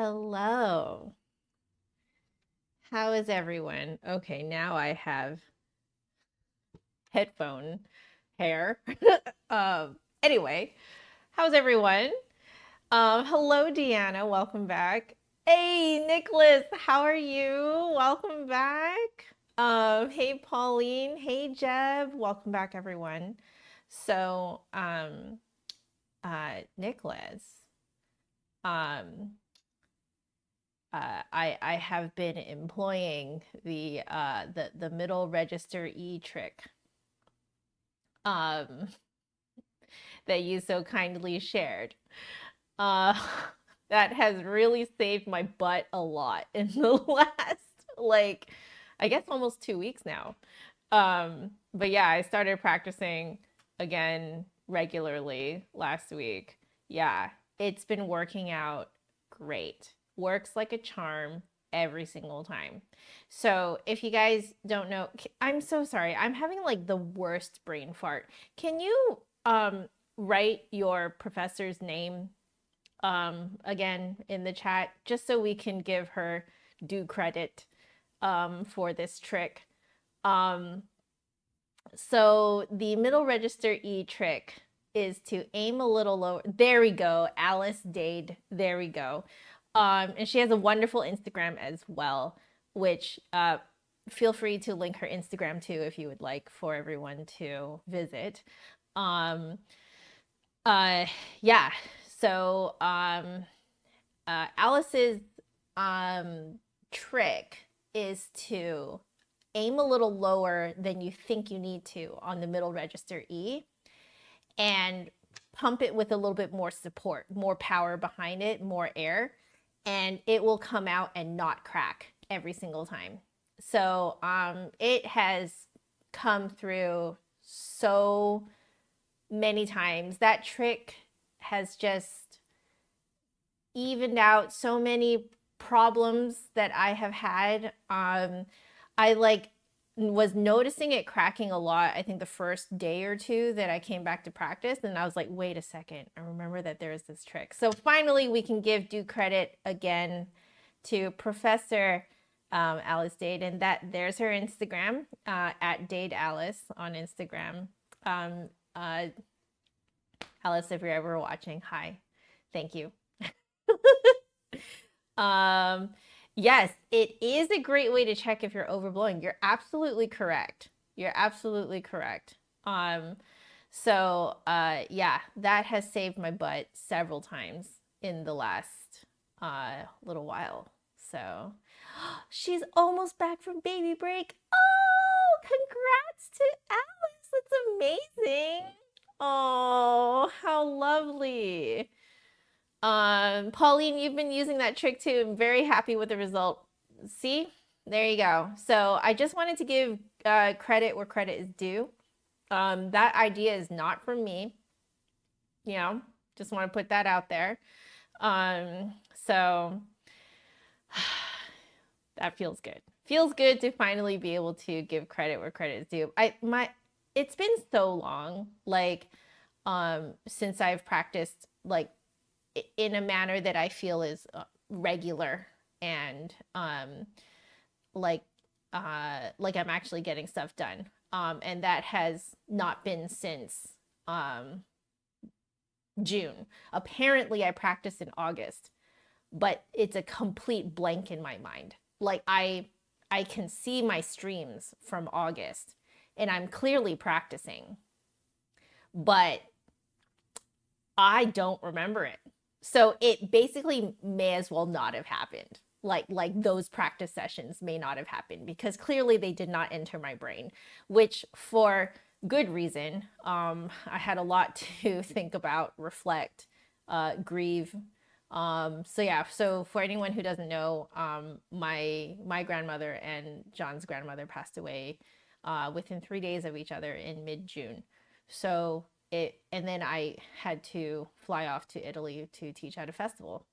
Hello. How is everyone? Okay, now I have headphone hair. Anyway, how's everyone? Hello, Deanna. Welcome back. Hey, Nicholas. How are you? Welcome back. Hey, Pauline. Hey, Jeb. Welcome back, everyone. So, Nicholas, um, I have been employing the middle register E trick um, that you so kindly shared. Uh, that has really saved my butt a lot in the last like I guess almost 2 weeks now. But yeah, I started practicing again regularly last week. Yeah, it's been working out great. Works like a charm every single time. So if you guys don't know, I'm so sorry. I'm having like the worst brain fart. Can you write your professor's name again in the chat just so we can give her due credit for this trick? Um, so the middle register E trick is to aim a little lower. There we go. Alice Dade. There we go. And she has a wonderful Instagram as well, which feel free to link her Instagram too if you would like for everyone to visit. Um, uh, yeah. So Alice's trick is to aim a little lower than you think you need to on the middle register E and pump it with a little bit more support, more power behind it, more air, and it will come out and not crack every single time. So it has come through so many times. That trick has just evened out so many problems that I have had. I was noticing it cracking a lot, I think the first day or two that I came back to practice, and I was like, wait a second, I remember that there is this trick. So finally we can give due credit again to Professor Alice Dade, and there's her Instagram, at Dade Alice on Instagram. Uh, Alice, if you're ever watching, hi, thank you. Yes, it is a great way to check if you're overblowing. You're absolutely correct. You're absolutely correct. Yeah, that has saved my butt several times in the last little while. So she's almost back from baby break. Oh, congrats to Alice. That's amazing. Oh, how lovely. Pauline, you've been using that trick too. I'm very happy with the result. See, there you go. So I just wanted to give credit where credit is due. That idea is not from me. You know, just want to put that out there. So that feels good. Feels good to finally be able to give credit where credit is due. It's been so long, like, since I've practiced like in a manner that I feel is regular and like I'm actually getting stuff done. And that has not been since June. Apparently, I practiced in August, but it's a complete blank in my mind. Like I can see my streams from August, and I'm clearly practicing, but I don't remember it. So it basically may as well not have happened. Like those practice sessions may not have happened because clearly they did not enter my brain, which for good reason. I had a lot to think about, reflect, grieve. So yeah, so for anyone who doesn't know, my grandmother and John's grandmother passed away within 3 days of each other in mid-June. So and then I had to fly off to Italy to teach at a festival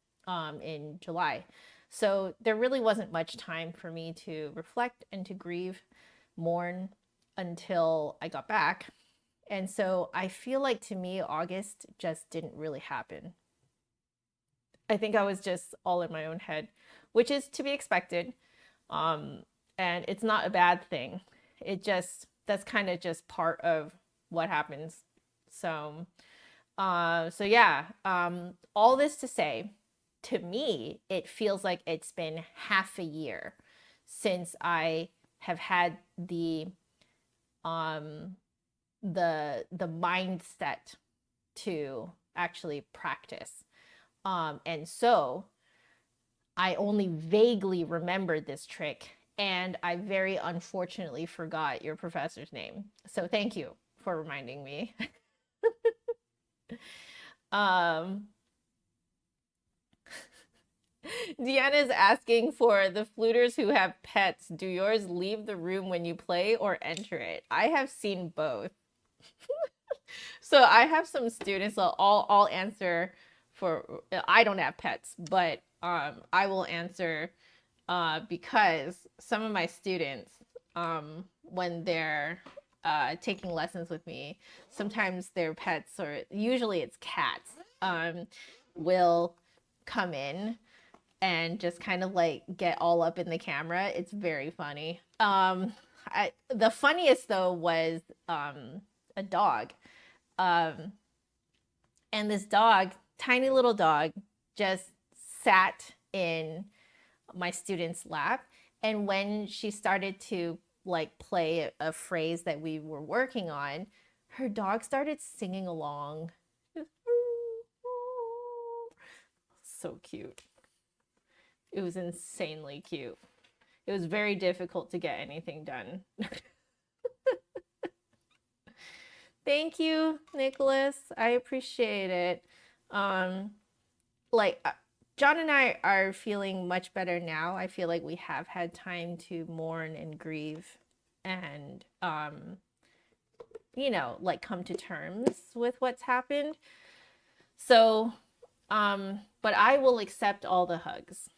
in July. So there really wasn't much time for me to reflect and to grieve, mourn until I got back. And so I feel like to me, August just didn't really happen. I think I was just all in my own head, which is to be expected. Um, and it's not a bad thing. It just, that's kind of just part of what happens. So, so yeah, all this to say, to me, it feels like it's been half a year since I have had um, the mindset to actually practice. And so I only vaguely remembered this trick, and I very unfortunately forgot your professor's name. So thank you for reminding me. um, Deanna is asking for the fluters who have pets. Do yours leave the room when you play or enter it? I have seen both. So I have some students. So I'll answer for. I don't have pets, but I will answer because some of my students, when they're taking lessons with me, sometimes their pets, or usually it's cats, will come in and just kind of like get all up in the camera. It's very funny. The funniest though was a dog. Um, and this dog, tiny little dog, just sat in my student's lap. And when she started to like play a phrase that we were working on, her dog started singing along. So cute. It was insanely cute. It was very difficult to get anything done. Thank you, Nicholas. I appreciate it. Like John and I are feeling much better now. I feel like we have had time to mourn and grieve and you know, like come to terms with what's happened. So but I will accept all the hugs.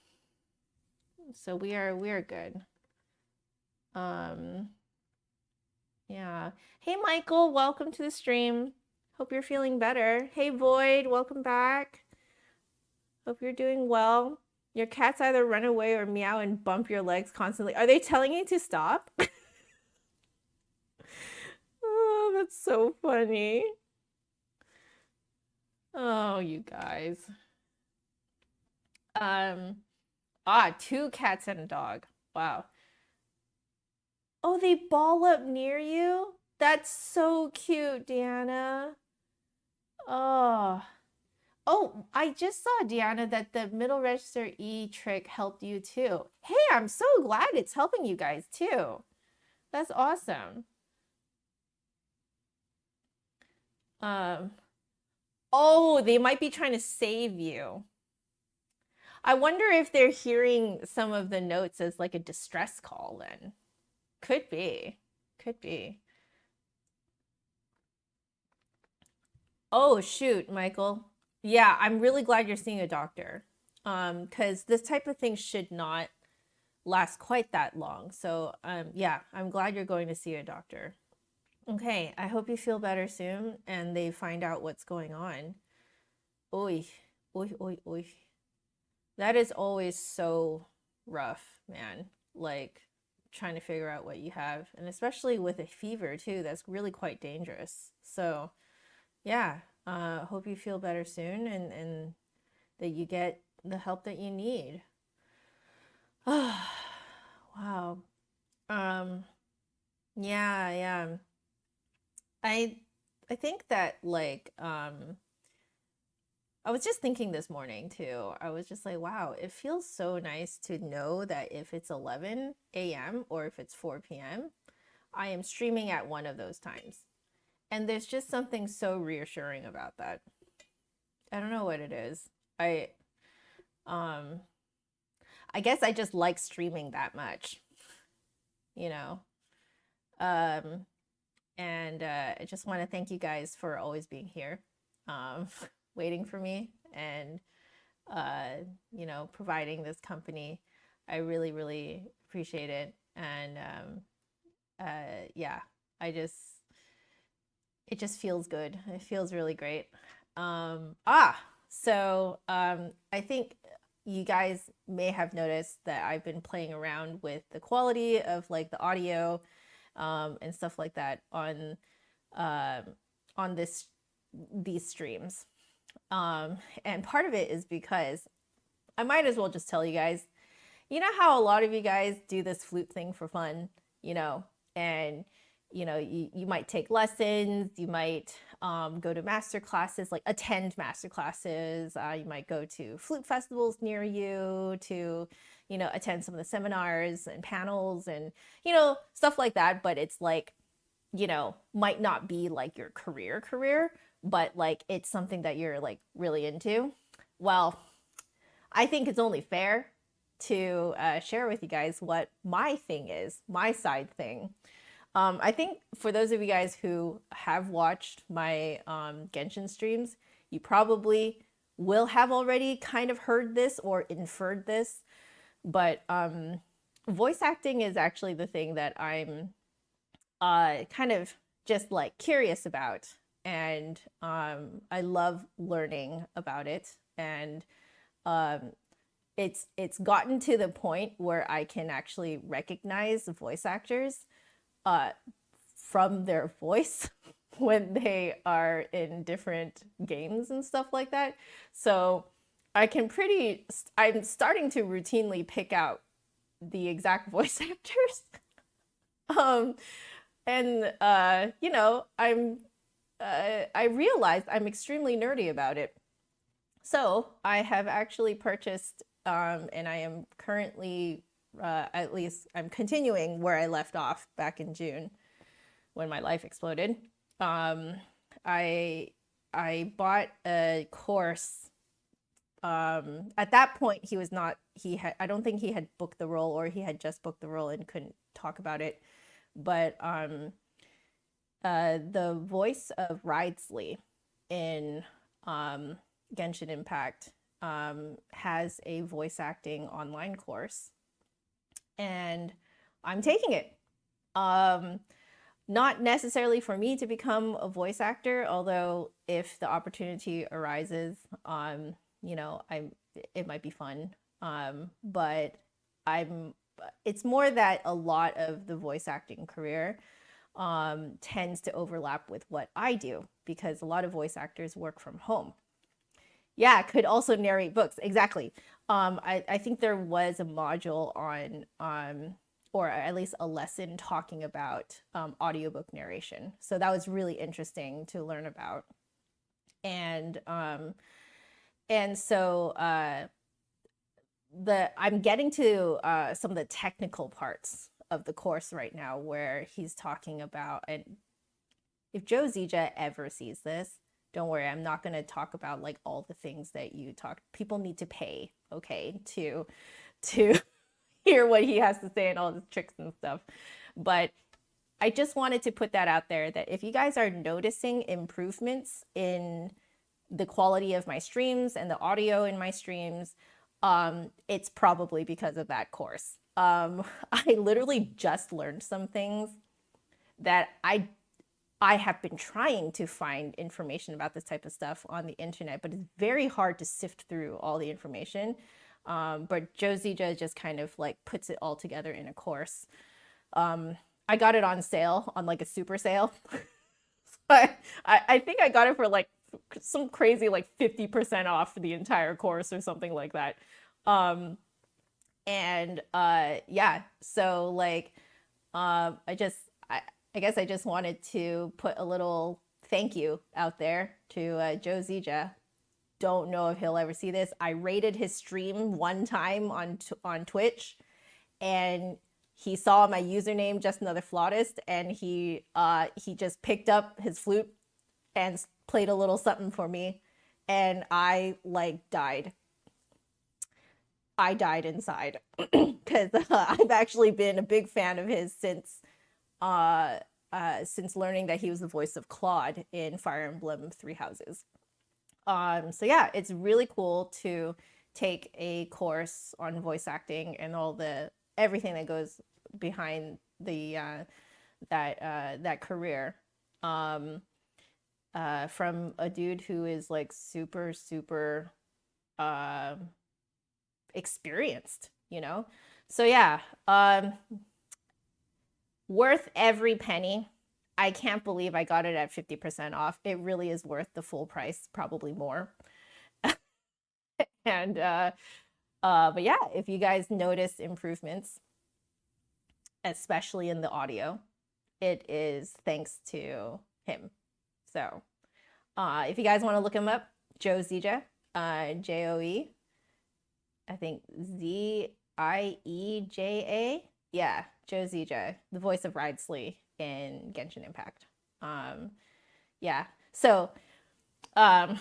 So we are good. Yeah. Hey Michael, welcome to the stream. Hope you're feeling better. Hey Void, welcome back. Hope you're doing well. Your cats either run away or meow and bump your legs constantly. Are they telling you to stop? Oh, that's so funny. Oh, you guys. 2 cats and a dog. Wow. Oh, they ball up near you? That's so cute, Deanna. Oh. Oh, I just saw, Deanna, that the middle register E trick helped you too. Hey, I'm so glad it's helping you guys too. That's awesome. Oh, they might be trying to save you. I wonder if they're hearing some of the notes as like a distress call then. Could be. Could be. Oh, shoot, Michael. Yeah, I'm really glad you're seeing a doctor. Because this type of thing should not last quite that long. So, yeah, I'm glad you're going to see a doctor. Okay, I hope you feel better soon and they find out what's going on. Oy, oy, oy, oy. That is always so rough, man. Like trying to figure out what you have, and especially with a fever too, that's really quite dangerous. So, yeah, hope you feel better soon and that you get the help that you need. Wow. Um, yeah, yeah. I I think that like I was just thinking this morning too. I was just like, wow, it feels so nice to know that if it's 11 a.m. or if it's 4 p.m., I am streaming at one of those times. And there's just something so reassuring about that. I don't know what it is. Um I guess I just like streaming that much, you know. Um and I just want to thank you guys for always being here. Waiting for me and you know, providing this company. I really, really appreciate it. And yeah, it just feels good. It feels really great. So I think you guys may have noticed that I've been playing around with the quality of like the audio and stuff like that um, on these streams. And part of it is because I might as well just tell you guys, you know how a lot of you guys do this flute thing for fun, you know, and you might take lessons, you might go to master classes, like attend master classes, you might go to flute festivals near you to attend some of the seminars and panels and stuff like that, but it's like might not be like your career, but like it's something that you're like really into. Well, I think it's only fair to share with you guys what my thing is, my side thing. I think for those of you guys who have watched my Genshin streams, you probably will have already kind of heard this or inferred this, but voice acting is actually the thing that I'm kind of just like curious about, and I love learning about it, and um, it's gotten to the point where I can actually recognize voice actors uh, from their voice when they are in different games and stuff like that. So I'm starting to routinely pick out the exact voice actors. um, and I realized I'm extremely nerdy about it. So I have actually purchased, and I am currently, at least I'm continuing where I left off back in June when my life exploded. I I bought a course. At that point, I don't think he had booked the role, or he had just booked the role and couldn't talk about it. But the voice of Ridesley in Genshin Impact has a voice acting online course, and I'm taking it. Not necessarily for me to become a voice actor, although if the opportunity arises, it might be fun. But it's more that a lot of the voice acting career tends to overlap with what I do, because a lot of voice actors work from home. Yeah, could also narrate books. Exactly. I think there was a module on, or at least a lesson talking about audiobook narration. So that was really interesting to learn about. And so I'm getting to some of the technical parts of the course right now, where he's talking about, and if Joe Zija ever sees this, don't worry, I'm not going to talk about like all the things that you talk. People need to pay, okay, to hear what he has to say and all his tricks and stuff. But I just wanted to put that out there, that if you guys are noticing improvements in the quality of my streams and the audio in my streams, it's probably because of that course. I literally just learned some things that I have been trying to find information about this type of stuff on the internet, but it's very hard to sift through all the information. But Joe Zija just kind of like puts it all together in a course. I got it on sale, on like a super sale. I think I got it for like some crazy like 50% off the entire course or something like that. Yeah, so like I guess I just wanted to put a little thank you out there to Joe Zija. Don't know if he'll ever see this. I rated his stream one time on Twitch, and he saw my username JustAnotherFlutist, and he just picked up his flute and played a little something for me, and I like died. I died inside because I've actually been a big fan of his since learning that he was the voice of Claude in Fire Emblem Three Houses. So yeah, it's really cool to take a course on voice acting and everything that goes behind that career. from a dude who is like super, super uh, experienced, you know? So yeah, worth every penny. I can't believe I got it at 50% off. It really is worth the full price, probably more. And but yeah, if you guys notice improvements, especially in the audio, it is thanks to him. So if you guys want to look him up, Joe Zija, Joe, I think Zieja. Yeah, Joe Zija, the voice of Ridesley in Genshin Impact. Um, yeah. So um,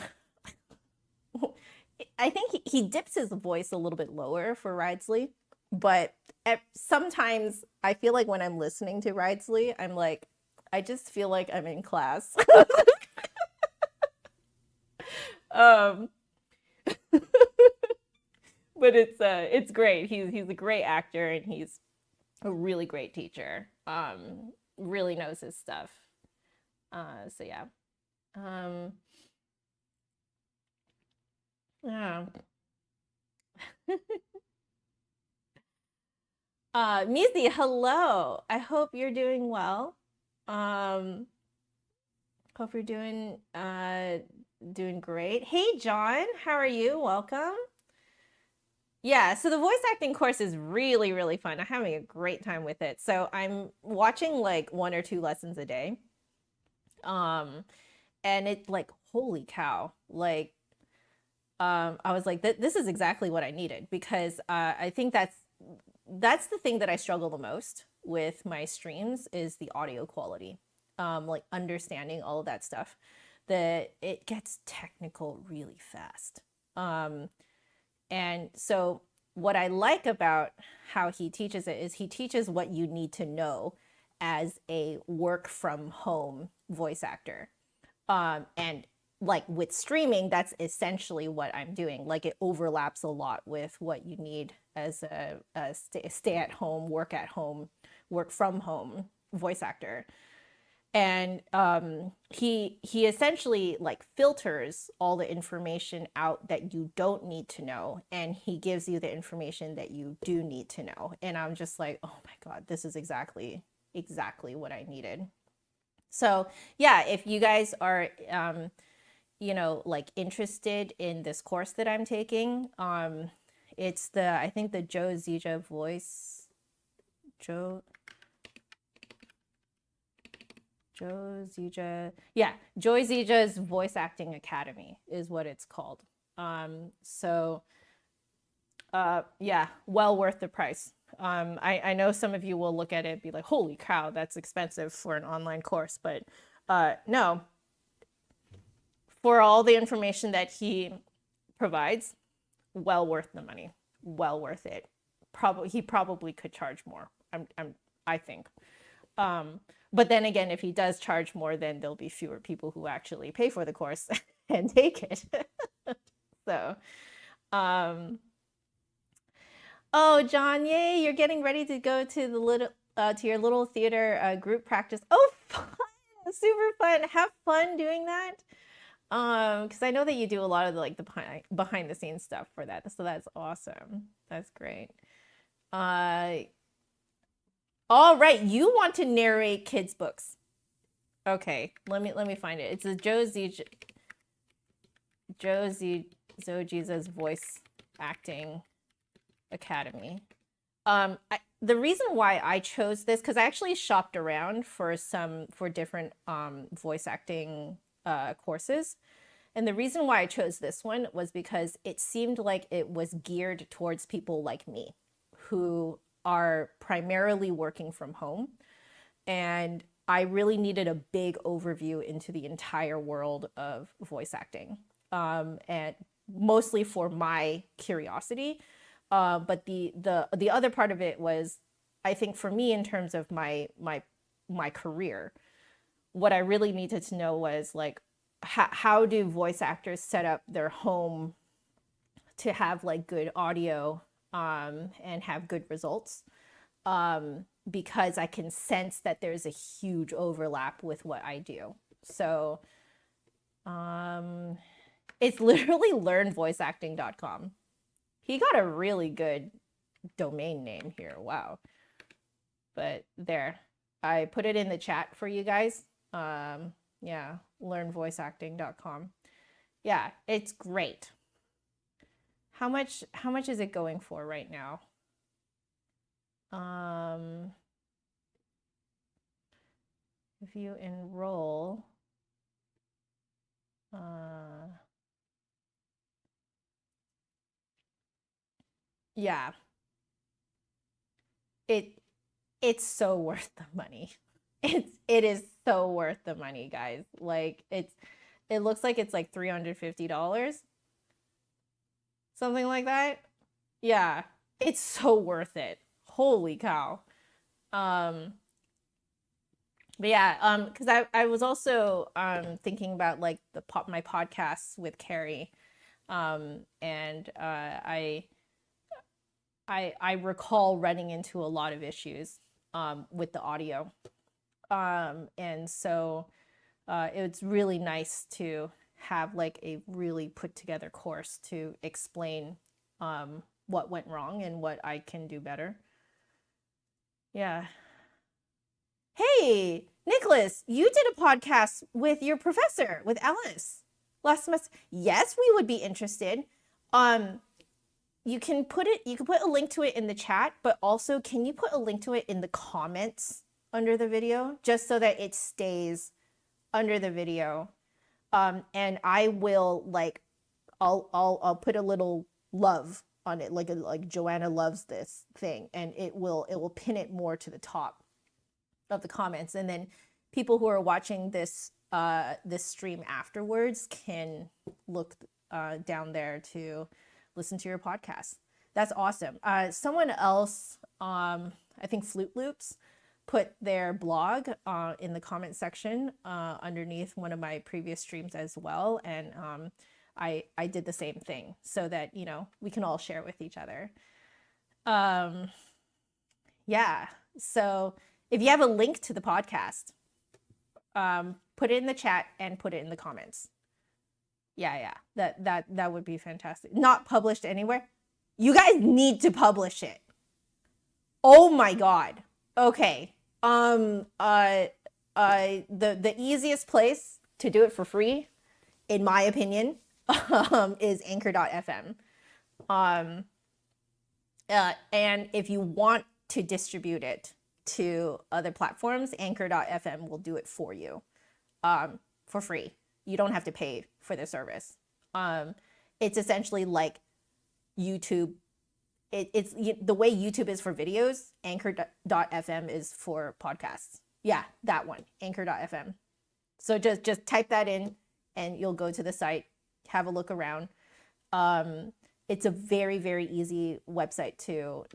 I think he dips his voice a little bit lower for Ridesley, but sometimes I feel like when I'm listening to Ridesley, I'm like, I just feel like I'm in class. um, but it's great. He's a great actor and he's a really great teacher. Really knows his stuff. So yeah. Um, yeah. Mizi, hello. I hope you're doing well. Um, hope you're doing great. Hey John, how are you? Welcome. Yeah, so the voice acting course is really, really fun. I'm having a great time with it. So I'm watching like 1 or 2 lessons a day. Um, and it like, holy cow, like I was like, this is exactly what I needed because I think that's the thing that I struggle the most with my streams is the audio quality, like understanding all of that stuff. That it gets technical really fast, and so what I like about how he teaches it is he teaches what you need to know as a work from home voice actor. And like with streaming, that's essentially what I'm doing. Like it overlaps a lot with what you need as a stay at home, work from home voice actor. And he essentially like filters all the information out that you don't need to know, and he gives you the information that you do need to know. And I'm just like, oh my god, this is exactly what I needed. So yeah, if you guys are like interested in this course that I'm taking, it's I think the Joe Zija voice, Joe Zija, yeah, Joe Zija's Voice Acting Academy is what it's called. So yeah, well worth the price. I know some of you will look at it and be like, holy cow, that's expensive for an online course, but no, for all the information that he provides, well worth the money, well worth it. He probably could charge more. I think. But then again, if he does charge more, then there'll be fewer people who actually pay for the course and take it. So, oh, John, yay! You're getting ready to go to the little to your little theater group practice. Oh, fun! Super fun. Have fun doing that. Because I know that you do a lot of the behind the scenes stuff for that. So that's awesome. That's great. All right, you want to narrate kids' books. Okay, let me find it. It's a Zojiza's Voice Acting Academy. The reason why I chose this, because I actually shopped around for different voice acting courses. And the reason why I chose this one was because it seemed like it was geared towards people like me who are primarily working from home. And I really needed a big overview into the entire world of voice acting, and mostly for my curiosity. But the other part of it was, I think for me in terms of my career, what I really needed to know was like, how do voice actors set up their home to have like good audio and have good results, because I can sense that there's a huge overlap with what I do. So It's literally learnvoiceacting.com. He got a really good domain name here. Wow. But there, I put it in the chat for you guys. Yeah, learnvoiceacting.com. Yeah, it's great. How much is it going for right now? If you enroll, yeah, it's so worth the money. It is so worth the money, guys. Like it looks like it's like $350, something like that. Yeah, it's so worth it. Holy cow. But yeah, because I was also thinking about like my podcasts with Carrie, and I recall running into a lot of issues with the audio, and so it's really nice to have like a really put together course to explain what went wrong and what I can do better. Yeah. Hey, Nicholas, you did a podcast with your professor, with Alice, last semester. Yes, we would be interested. Um, you can put a link to it in the chat, but also can you put a link to it in the comments under the video, just so that it stays under the video. And I will like I'll put a little love on it, like Joanna loves this thing, and it will pin it more to the top of the comments, and then people who are watching this stream afterwards can look down there to listen to your podcast. That's awesome. Someone else, I think Flute Loops, put their blog in the comment section underneath one of my previous streams as well, and I did the same thing so that we can all share with each other. Yeah, so if you have a link to the podcast, put it in the chat and put it in the comments. Yeah, that would be fantastic. Not published anywhere. You guys need to publish it. Oh my god. Okay. The easiest place to do it for free, in my opinion, is anchor.fm. And if you want to distribute it to other platforms, anchor.fm will do it for you for free. You don't have to pay for the service. It's essentially like YouTube. It's the way YouTube is for videos, anchor.fm is for podcasts. Yeah, that one, anchor.fm. So just type that in and you'll go to the site, have a look around. It's a very, very easy website to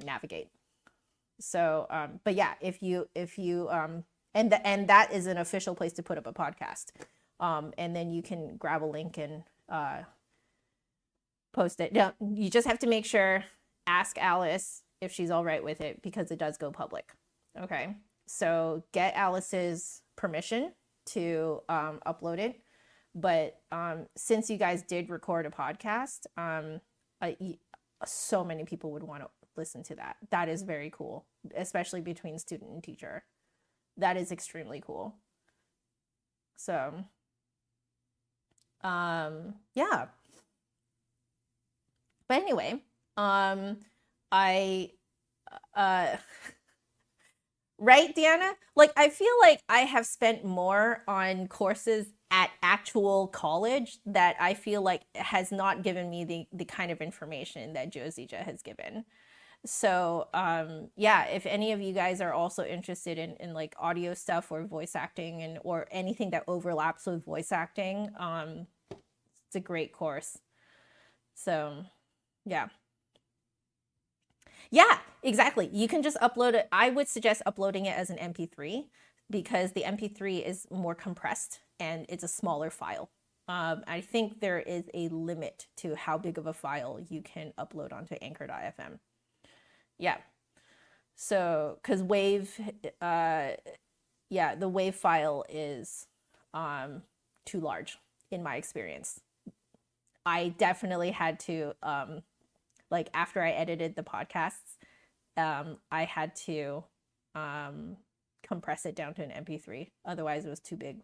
navigate. So, but yeah, if you and that is an official place to put up a podcast. And then you can grab a link and post it. Now, you just have to make sure, ask Alice if she's all right with it, because it does go public. Okay, so get Alice's permission to upload it. But since you guys did record a podcast, so many people would want to listen to that. That is very cool, especially between student and teacher. That is extremely cool. So, yeah. But anyway, I, right, Deanna? Like, I feel like I have spent more on courses at actual college that I feel like has not given me the kind of information that Josija has given. So, yeah, if any of you guys are also interested in like audio stuff or voice acting or anything that overlaps with voice acting, it's a great course. So, yeah. Yeah, exactly. You can just upload it. I would suggest uploading it as an MP3 because the MP3 is more compressed and it's a smaller file. I think there is a limit to how big of a file you can upload onto anchor.fm. Yeah. So, because Wave, yeah, the Wave file is too large. in my experience. I definitely had to, like after I edited the podcasts, I had to compress it down to an MP3. Otherwise, it was too big.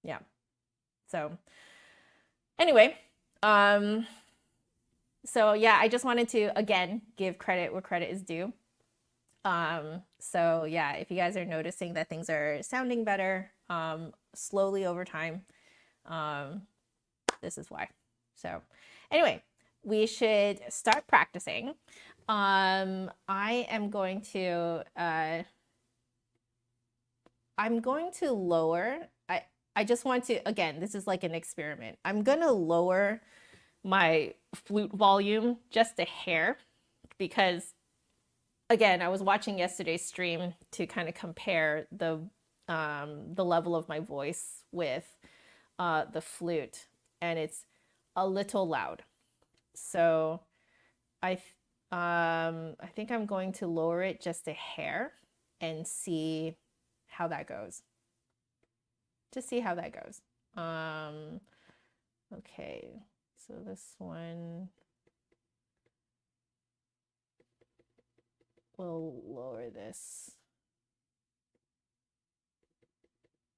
Yeah. So anyway, so yeah, I just wanted to, again, give credit where credit is due. So yeah, if you guys are noticing that things are sounding better, slowly over time, this is why. So anyway, we should start practicing. I am going to, I'm going to lower, I just want to, again, this is like an experiment. I'm going to lower my flute volume just a hair because, again, I was watching yesterday's stream to kind of compare the level of my voice with the flute, and it's a little loud. So I think I'm going to lower it just a hair and see how that goes. To see how that goes. Okay, so this one we'll lower this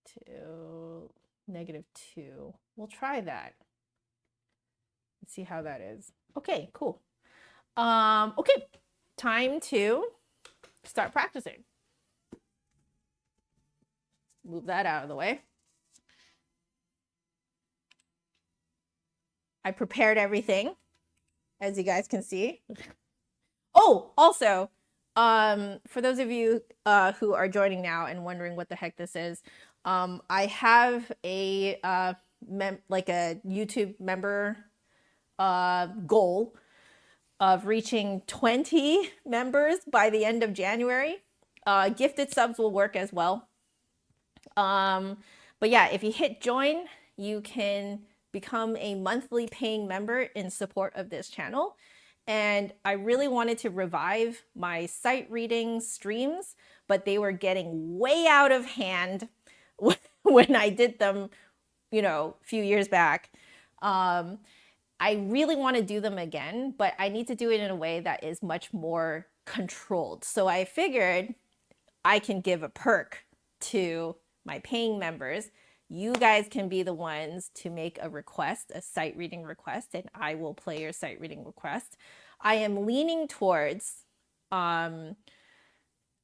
to -2. We'll try that. Let's see how that is. Okay, cool. Okay, time to start practicing. Move that out of the way. I prepared everything, as you guys can see. Oh, also, for those of you who are joining now and wondering what the heck this is, I have a like a YouTube member goal of reaching 20 members by the end of January. Gifted subs will work as well. But yeah, if you hit join, you can become a monthly paying member in support of this channel. And I really wanted to revive my sight reading streams, but they were getting way out of hand when I did them, you know, a few years back. I really want to do them again, but I need to do it in a way that is much more controlled. So I figured I can give a perk to my paying members. You guys can be the ones to make a request, a sight reading request, and I will play your sight reading request. I am leaning towards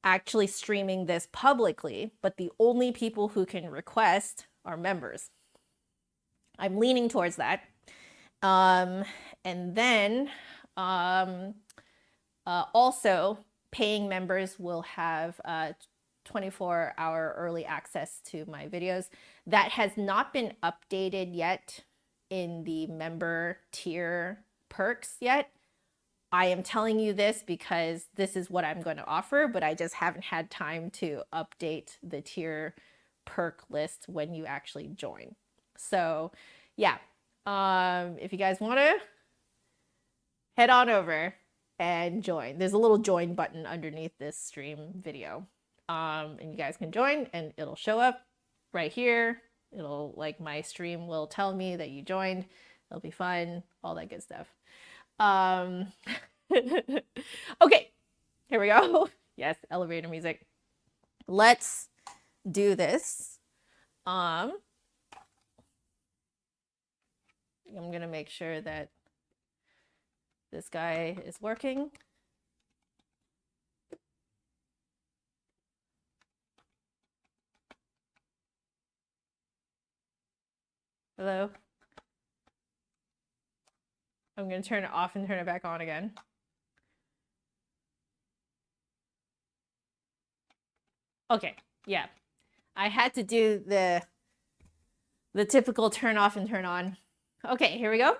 actually streaming this publicly, but the only people who can request are members. I'm leaning towards that. And then also paying members will have 24-hour early access to my videos. That has not been updated yet in the member tier perks yet. I am telling you this because this is what I'm going to offer, but I just haven't had time to update the tier perk list when you actually join. So yeah, if you guys want to head on over and join. There's a little join button underneath this stream video. And you guys can join and it'll show up right here. It'll, like, my stream will tell me that you joined. It'll be fun, all that good stuff. Okay, here we go. Yes, elevator music. Let's do this. I'm gonna make sure that this guy is working. Hello? I'm going to turn it off and turn it back on again. Okay, yeah. I had to do the typical turn off and turn on. Okay, here we go.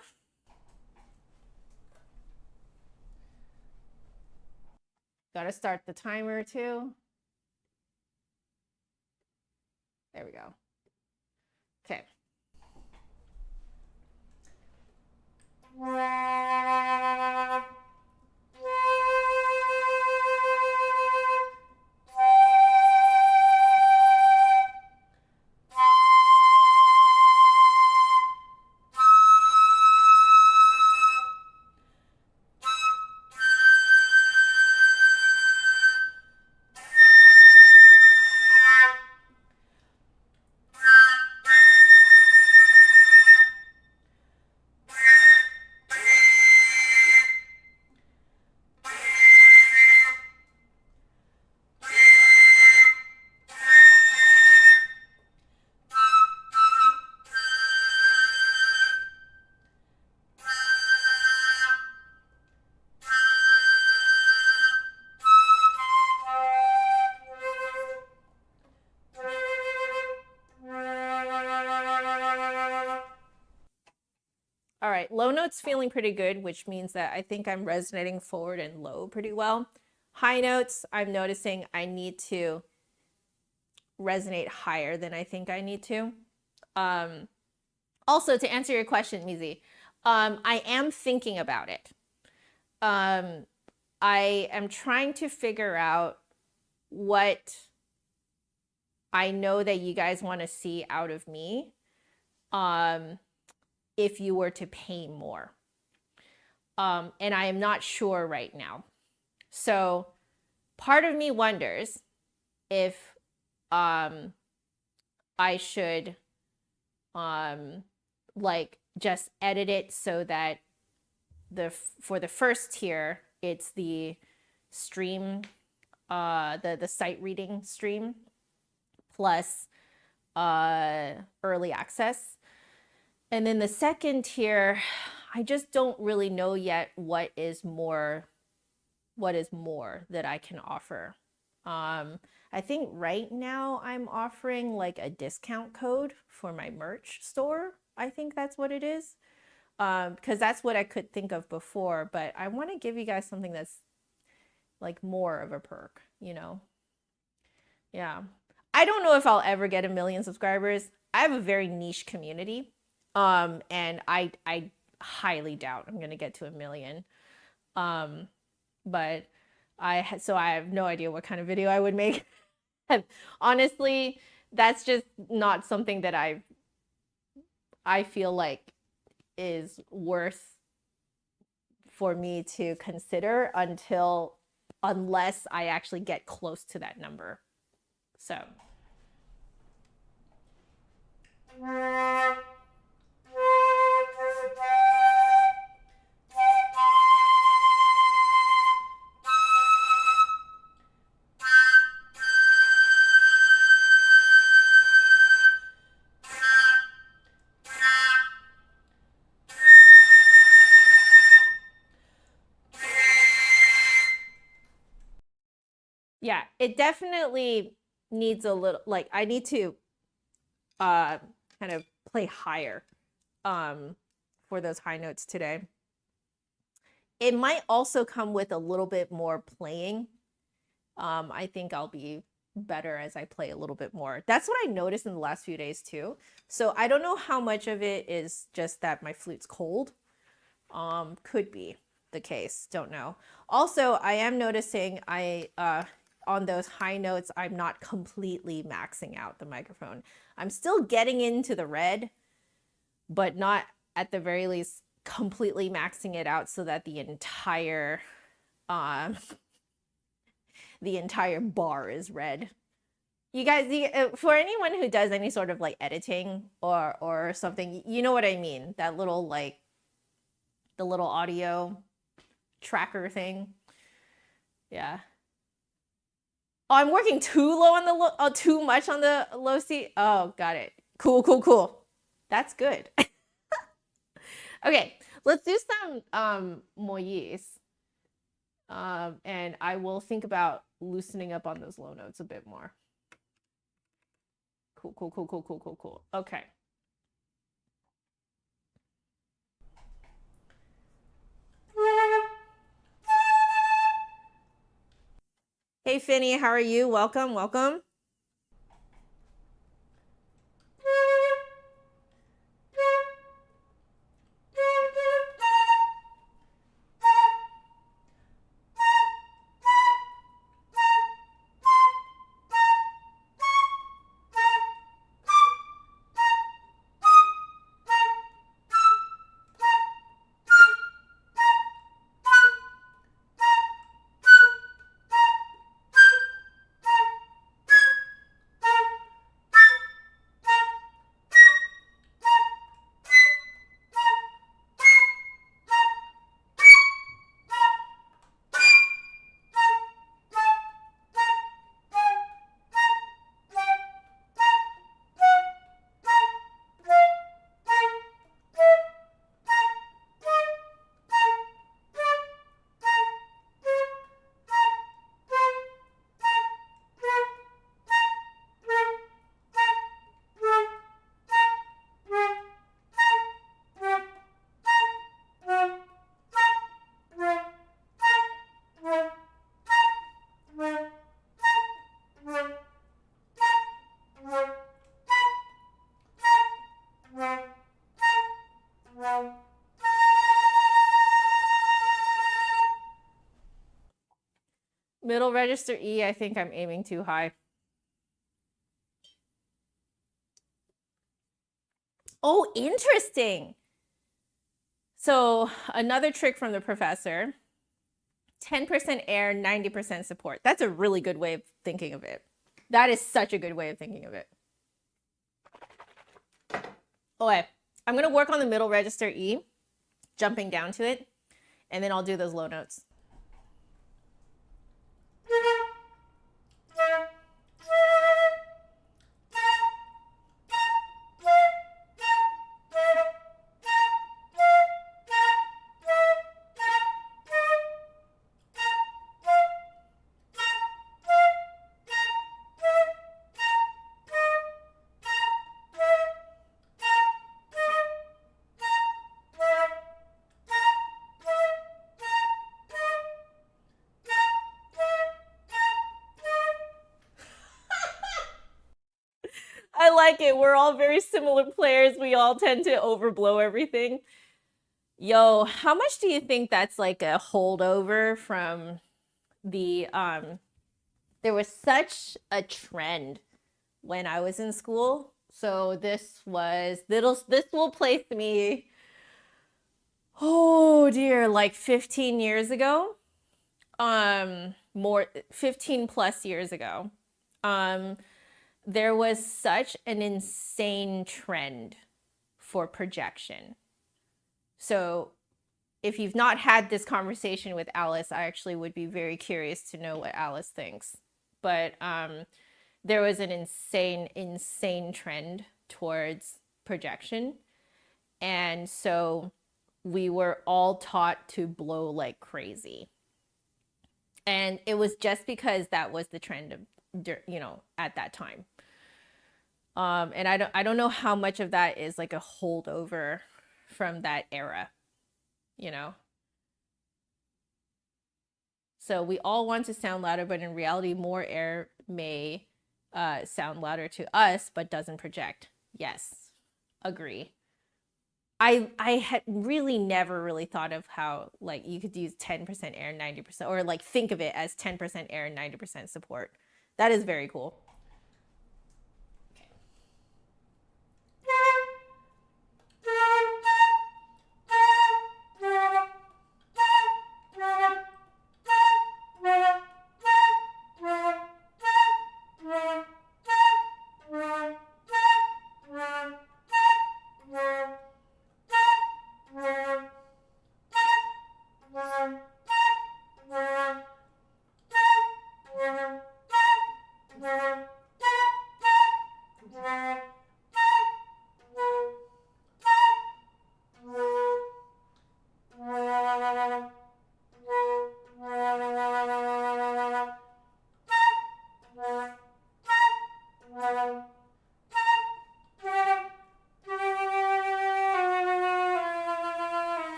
Gotta start the timer too. There we go. Okay. All right, low notes feeling pretty good, which means that I think I'm resonating forward and low pretty well. High notes, I'm noticing I need to resonate higher than I think I need to. Also, to answer your question, Mizi, I am thinking about it. I am trying to figure out what I know that you guys want to see out of me if you were to pay more. And I am not sure right now. So part of me wonders if I should like just edit it so that for the first tier it's the stream, the sight reading stream plus early access. And then the second tier, I just don't really know yet what is more that I can offer. I think right now I'm offering like a discount code for my merch store. I think that's what it is. Because that's what I could think of before, but I want to give you guys something that's like more of a perk, you know? Yeah. I don't know if I'll ever get 1 million subscribers. I have a very niche community. And I highly doubt I'm gonna get to 1 million. But I have no idea what kind of video I would make. Honestly, that's just not something that I feel like is worth for me to consider unless I actually get close to that number. So yeah, it definitely needs a little, like, I need to kind of play higher for those high notes today. It might also come with a little bit more playing. I think I'll be better as I play a little bit more. That's what I noticed in the last few days too. So I don't know how much of it is just that my flute's cold. Could be the case, don't know. Also, I am noticing on those high notes, I'm not completely maxing out the microphone. I'm still getting into the red, but not at the very least completely maxing it out so that the entire bar is red. You guys, for anyone who does any sort of like editing or something, you know what I mean? That little like the little audio tracker thing. Yeah. Oh, I'm working too low on the too much on the low C. Oh, got it. Cool. That's good. Okay, let's do some moyes. And I will think about loosening up on those low notes a bit more. Cool. Okay. Hey, Finny, how are you? Welcome. Middle register E, I think I'm aiming too high. Oh, interesting. So another trick from the professor, 10% air, 90% support. That's a really good way of thinking of it. That is such a good way of thinking of it. Okay, I'm gonna work on the middle register E, jumping down to it, and then I'll do those low notes. I like it. We're all very similar players. We all tend to overblow everything. Yo, how much do you think that's like a holdover from the there was such a trend when I was in school. So this will place me, oh dear, like 15 years ago. More 15 plus years ago. There was such an insane trend for projection. So if you've not had this conversation with Alice, I actually would be very curious to know what Alice thinks. But there was an insane trend towards projection. And so we were all taught to blow like crazy. And it was just because that was the trend of, at that time. And I don't know how much of that is like a holdover from that era, So we all want to sound louder, but in reality, more air may sound louder to us, but doesn't project. Yes, agree. I had really never really thought of how like you could use 10% air, 90%, or like think of it as 10% air and 90% support. That is very cool.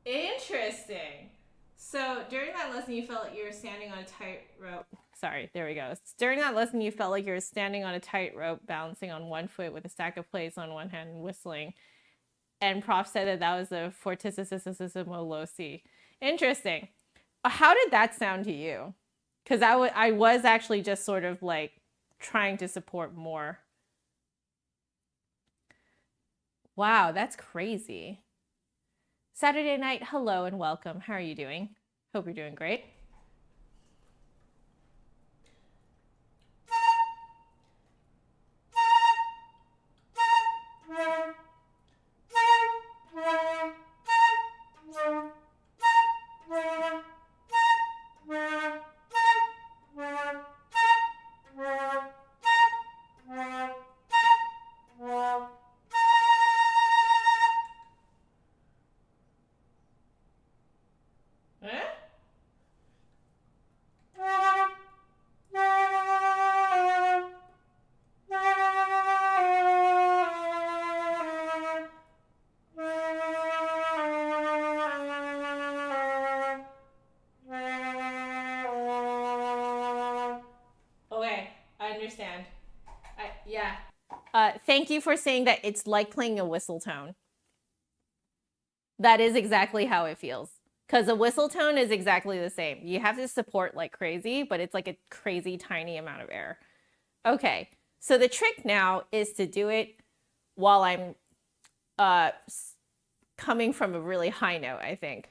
Interesting. So during that lesson, you felt like you were standing on a tightrope. Sorry, there we go. During that lesson, you felt like you were standing on a tightrope, balancing on one foot with a stack of plates on one hand and whistling. And Prof said that was a fortissimo low C. Interesting. How did that sound to you? Because I was actually just sort of like trying to support more. Wow, that's crazy. Saturday night, hello and welcome. How are you doing? Hope you're doing great. understand. Yeah. Thank you for saying that it's like playing a whistle tone. That is exactly how it feels. Because a whistle tone is exactly the same. You have to support like crazy, but it's like a crazy tiny amount of air. Okay, so the trick now is to do it while I'm coming from a really high note, I think.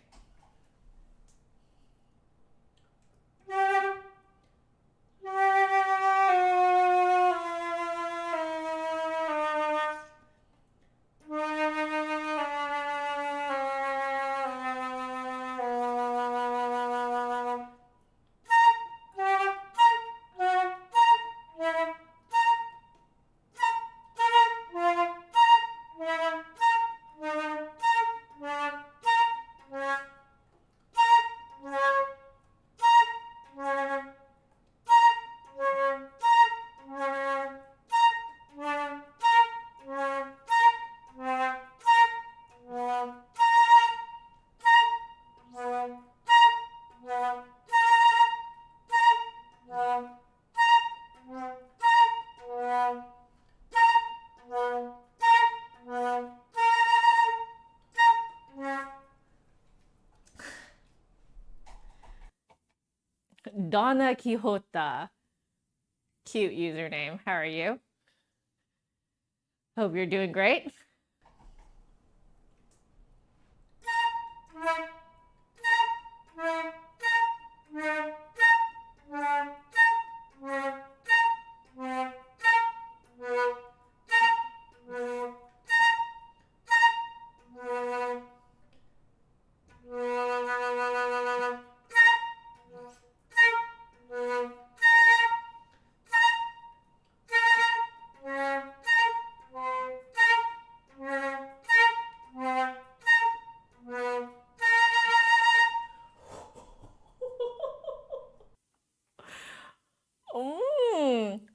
Donna Quijota. Cute username. How are you? Hope you're doing great.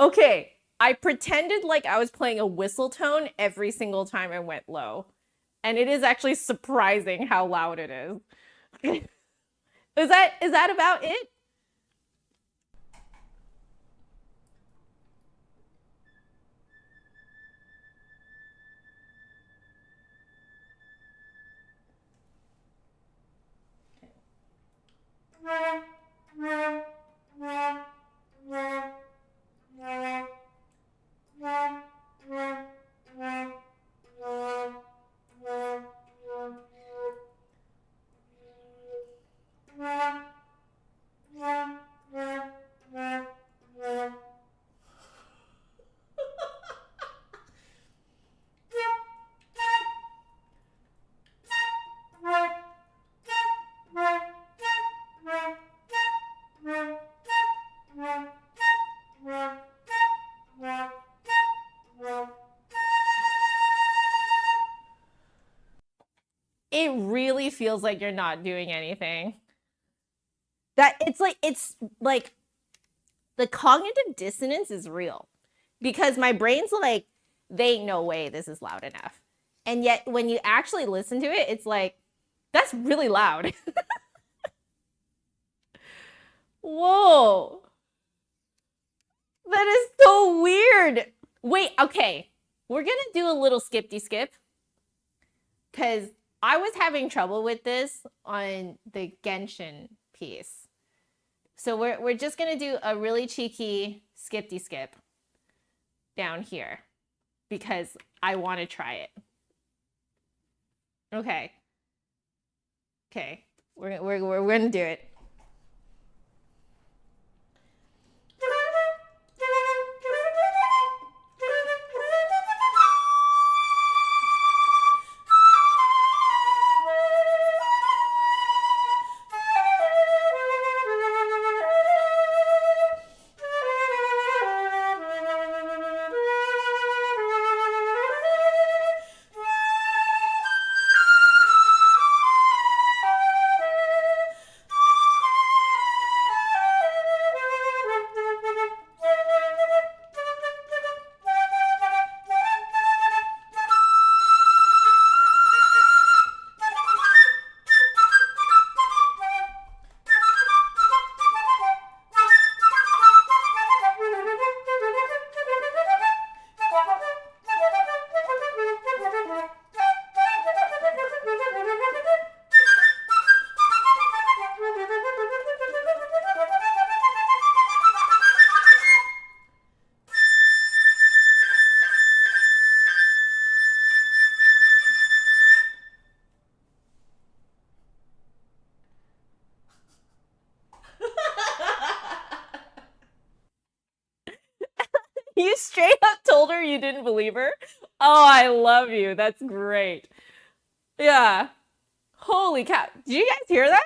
Okay, I pretended like I was playing a whistle tone every single time I went low. And it is actually surprising how loud it is. Is that about it? It really feels like you're not doing anything. It's like the cognitive dissonance is real because my brain's like, they ain't no way this is loud enough. And yet when you actually listen to it, it's like, that's really loud. Whoa. That is so weird. Wait, okay. We're gonna do a little skip because I was having trouble with this on the Genshin piece. So we're just gonna do a really cheeky skip down here because I want to try it. Okay. Okay. We're gonna do it. her? You didn't believe her? Oh, I love you. That's great. Yeah. Holy cow. Did you guys hear that?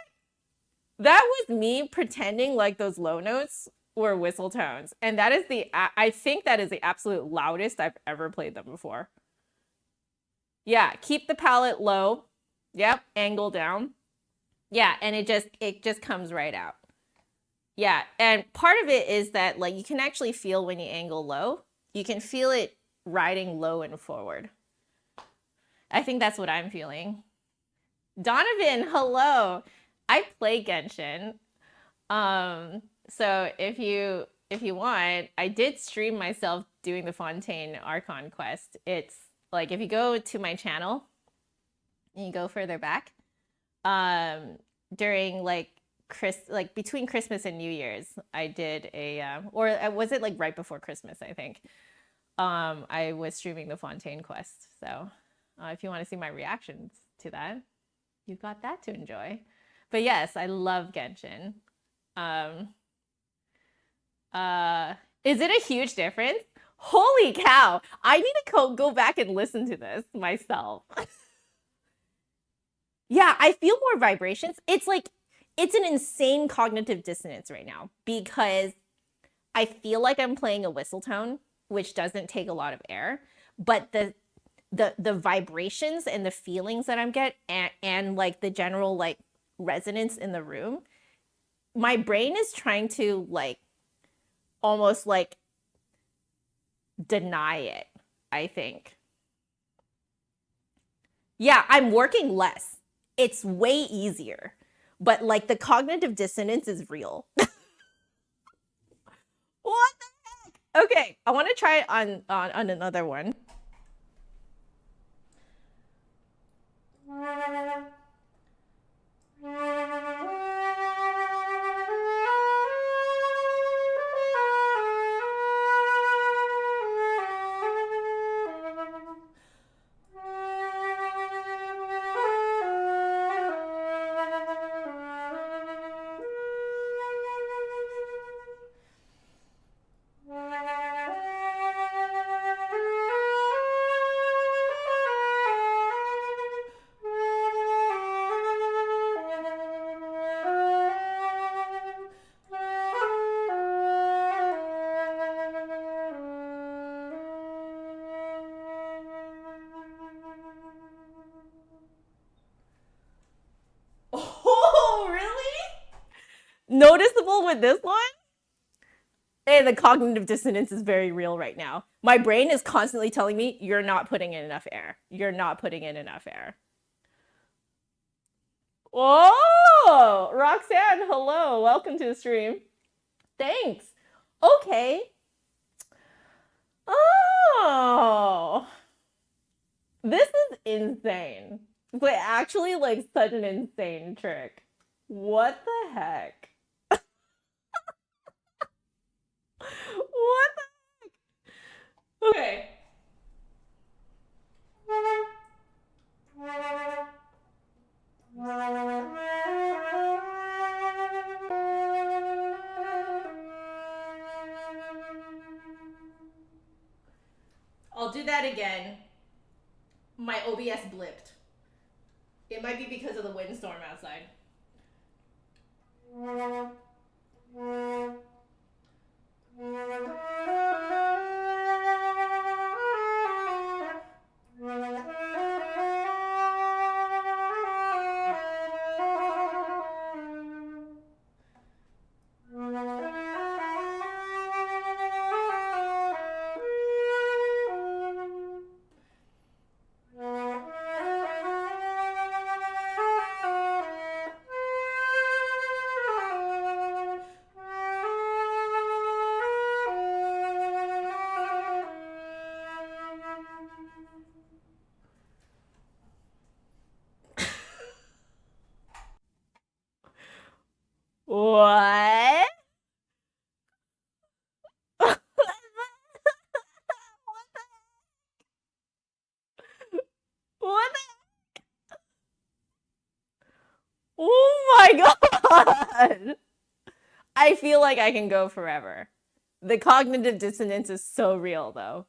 That was me pretending like those low notes were whistle tones. And that is I think that is the absolute loudest I've ever played them before. Yeah, keep the palette low. Yep, angle down. Yeah, and it just comes right out. Yeah, and part of it is that like you can actually feel when you angle low. You can feel it riding low and forward. I think that's what I'm feeling. Donovan, hello. I play Genshin. So if you want, I did stream myself doing the Fontaine Archon quest. It's like if you go to my channel and you go further back, during like between Christmas and New Year's, I did or was it like right before Christmas, I think. I was streaming the Fontaine quest. So if you want to see my reactions to that, you've got that to enjoy. But yes, I love Genshin. Is it a huge difference? Holy cow! I need to go back and listen to this myself. Yeah, I feel more vibrations. It's like it's an insane cognitive dissonance right now because I feel like I'm playing a whistle tone, which doesn't take a lot of air, but the vibrations and the feelings that I'm getting and like the general like resonance in the room, my brain is trying to like almost like deny it, I think. Yeah, I'm working less. It's way easier. But like the cognitive dissonance is real. What the heck? Okay, I want to try it on another one. Oh, really? Noticeable with this one? And the cognitive dissonance is very real right now. My brain is constantly telling me, you're not putting in enough air. You're not putting in enough air. Whoa! Roxanne, hello. Welcome to the stream. Thanks. Okay. Oh. This is insane. But actually, like, such an insane trick. What the heck? What the heck? Okay. I'll do that again. My OBS blipped. It might be because of the windstorm outside. What? What the? Oh my god! I feel like I can go forever. The cognitive dissonance is so real, though.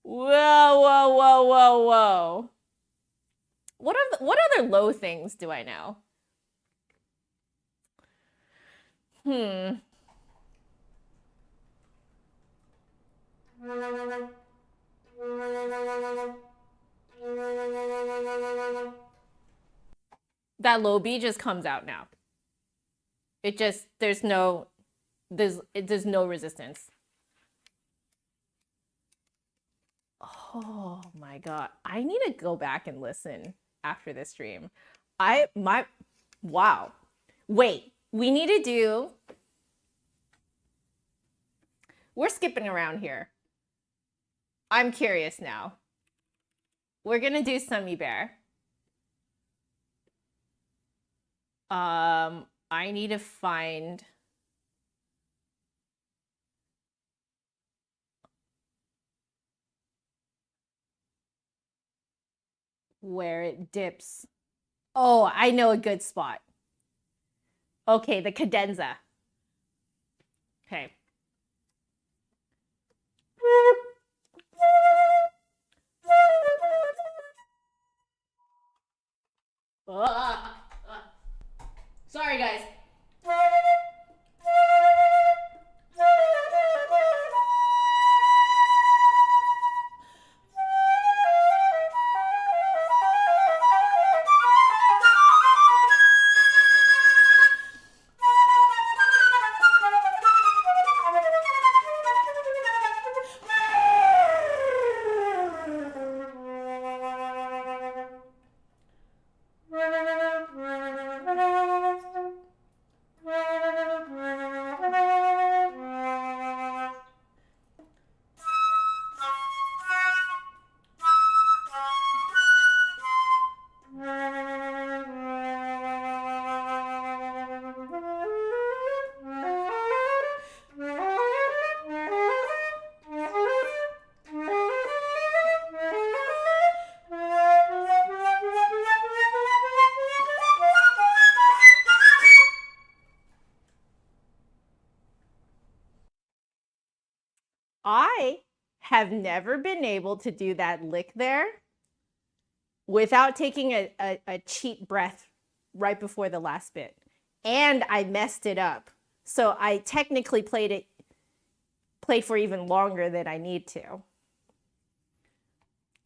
Whoa, whoa, whoa, whoa, whoa. What other low things do I know? That low B just comes out now. It just there's no resistance. Oh my god. I need to go back and listen after this stream. Wow. Wait, we need to do we're skipping around here. I'm curious now. We're gonna do some Ibert. I need to find where it dips. Oh, I know a good spot. Okay, the cadenza. Okay. Sorry, guys. I have never been able to do that lick there without taking a cheap breath right before the last bit. And I messed it up. So I technically played for even longer than I need to.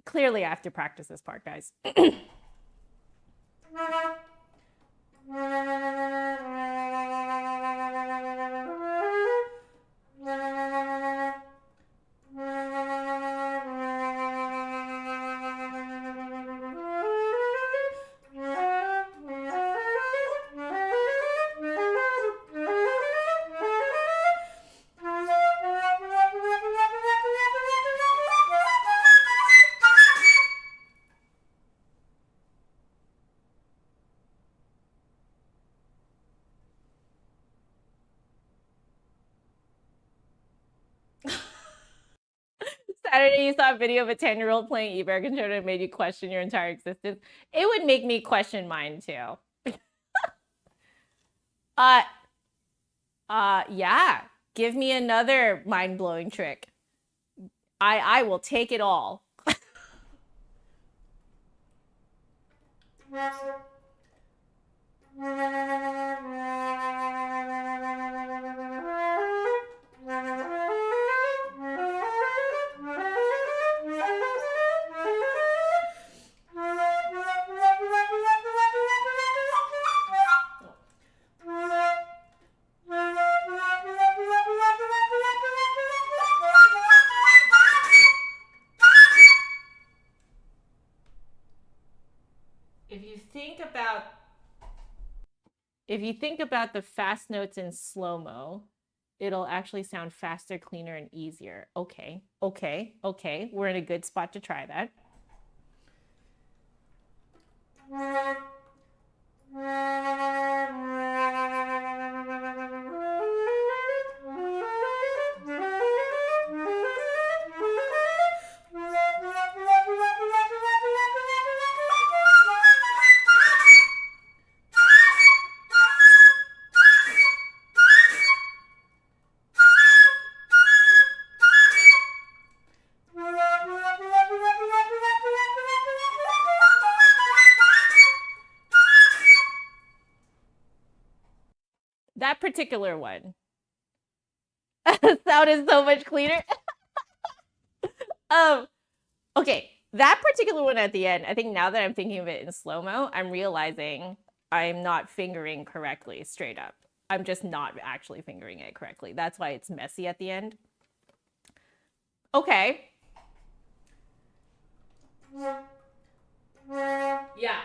Clearly I have to practice this part, guys. Saturday, you saw a video of a 10-year-old playing Ibert Concerto and made you question your entire existence. It would make me question mine too. Yeah. Give me another mind-blowing trick. I will take it all. If you think about the fast notes in slow-mo, it'll actually sound faster, cleaner, and easier. Okay. We're in a good spot to try that. particular one sounded so much cleaner. Okay, that particular one at the end, I think now that I'm thinking of it in slow-mo, I'm realizing I'm not fingering correctly straight up. I'm just not actually fingering it correctly. That's why it's messy at the end. Okay. Yeah,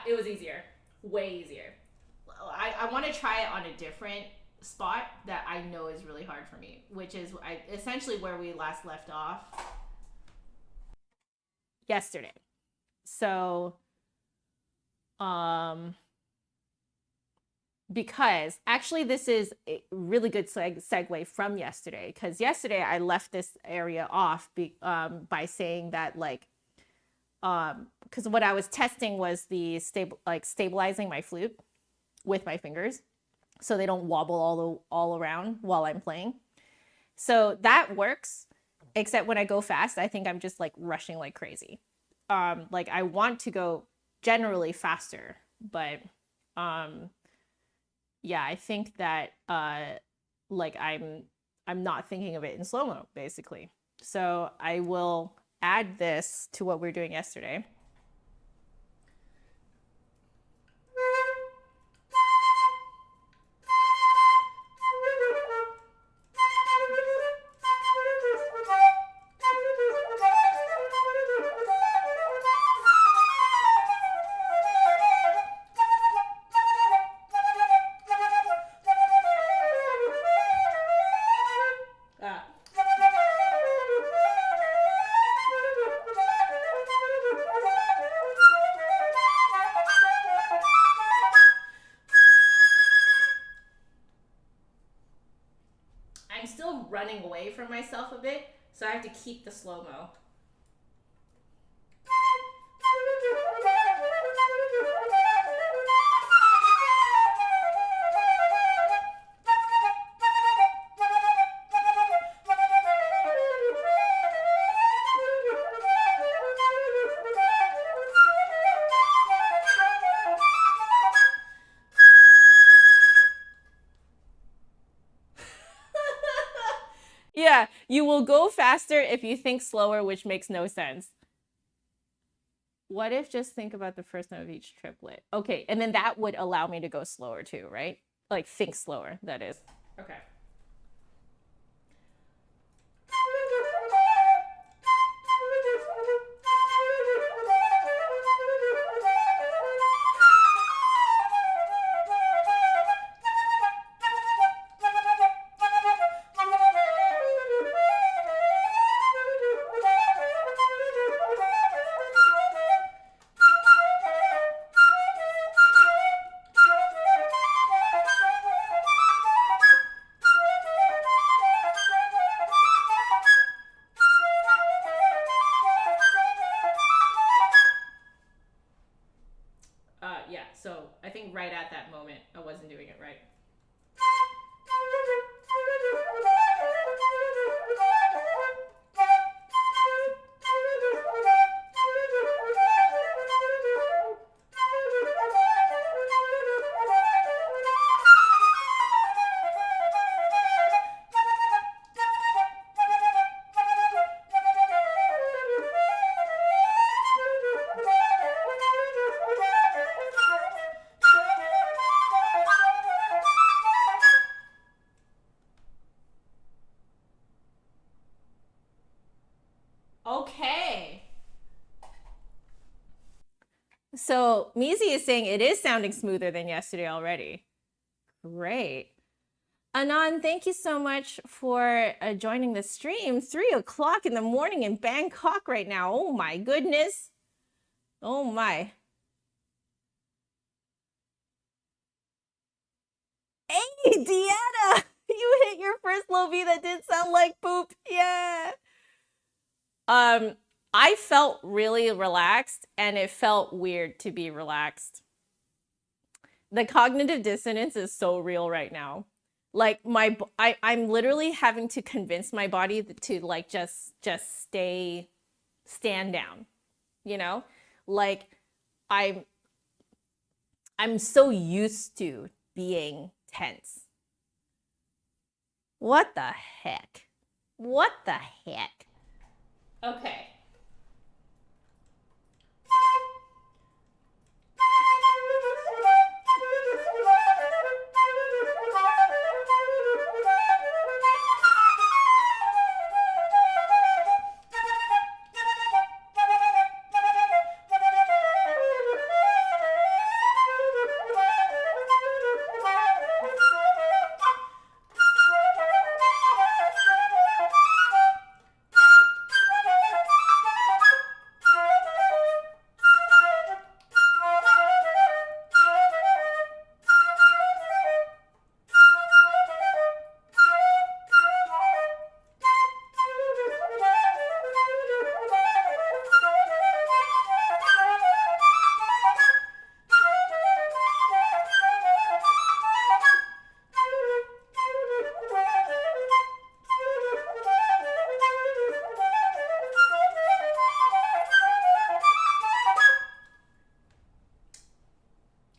it was easier. Way easier. I want to try it on a different spot that I know is really hard for me, which is essentially where we last left off yesterday. So, because actually this is a really good segue from yesterday, because yesterday I left this area off by saying that, like, because what I was testing was the stabilizing my flute with my fingers so they don't wobble all around while I'm playing. So that works, except when I go fast, I think I'm just like rushing like crazy. Like I want to go generally faster, but yeah, I think that like I'm not thinking of it in slow-mo basically. So I will add this to what we were doing yesterday. I'm still running away from myself a bit, so I have to keep the slow-mo. Yeah, you will go faster if you think slower, which makes no sense. What if just think about the first note of each triplet? Okay, and then that would allow me to go slower too, right? Like think slower, that is. Okay. Yeah, so I think right at that moment, I wasn't doing it right. Okay. So Mizi is saying it is sounding smoother than yesterday already. Great. Anon, thank you so much for joining the stream. 3 o'clock in the morning in Bangkok right now. Oh my goodness. Oh my. Hey, Deanna, you hit your first low V that did sound like poop. Yeah. I felt really relaxed, and it felt weird to be relaxed. The cognitive dissonance is so real right now. Like I'm literally having to convince my body to like just stand down, you know? Like I'm so used to being tense. What the heck? What the heck? Okay.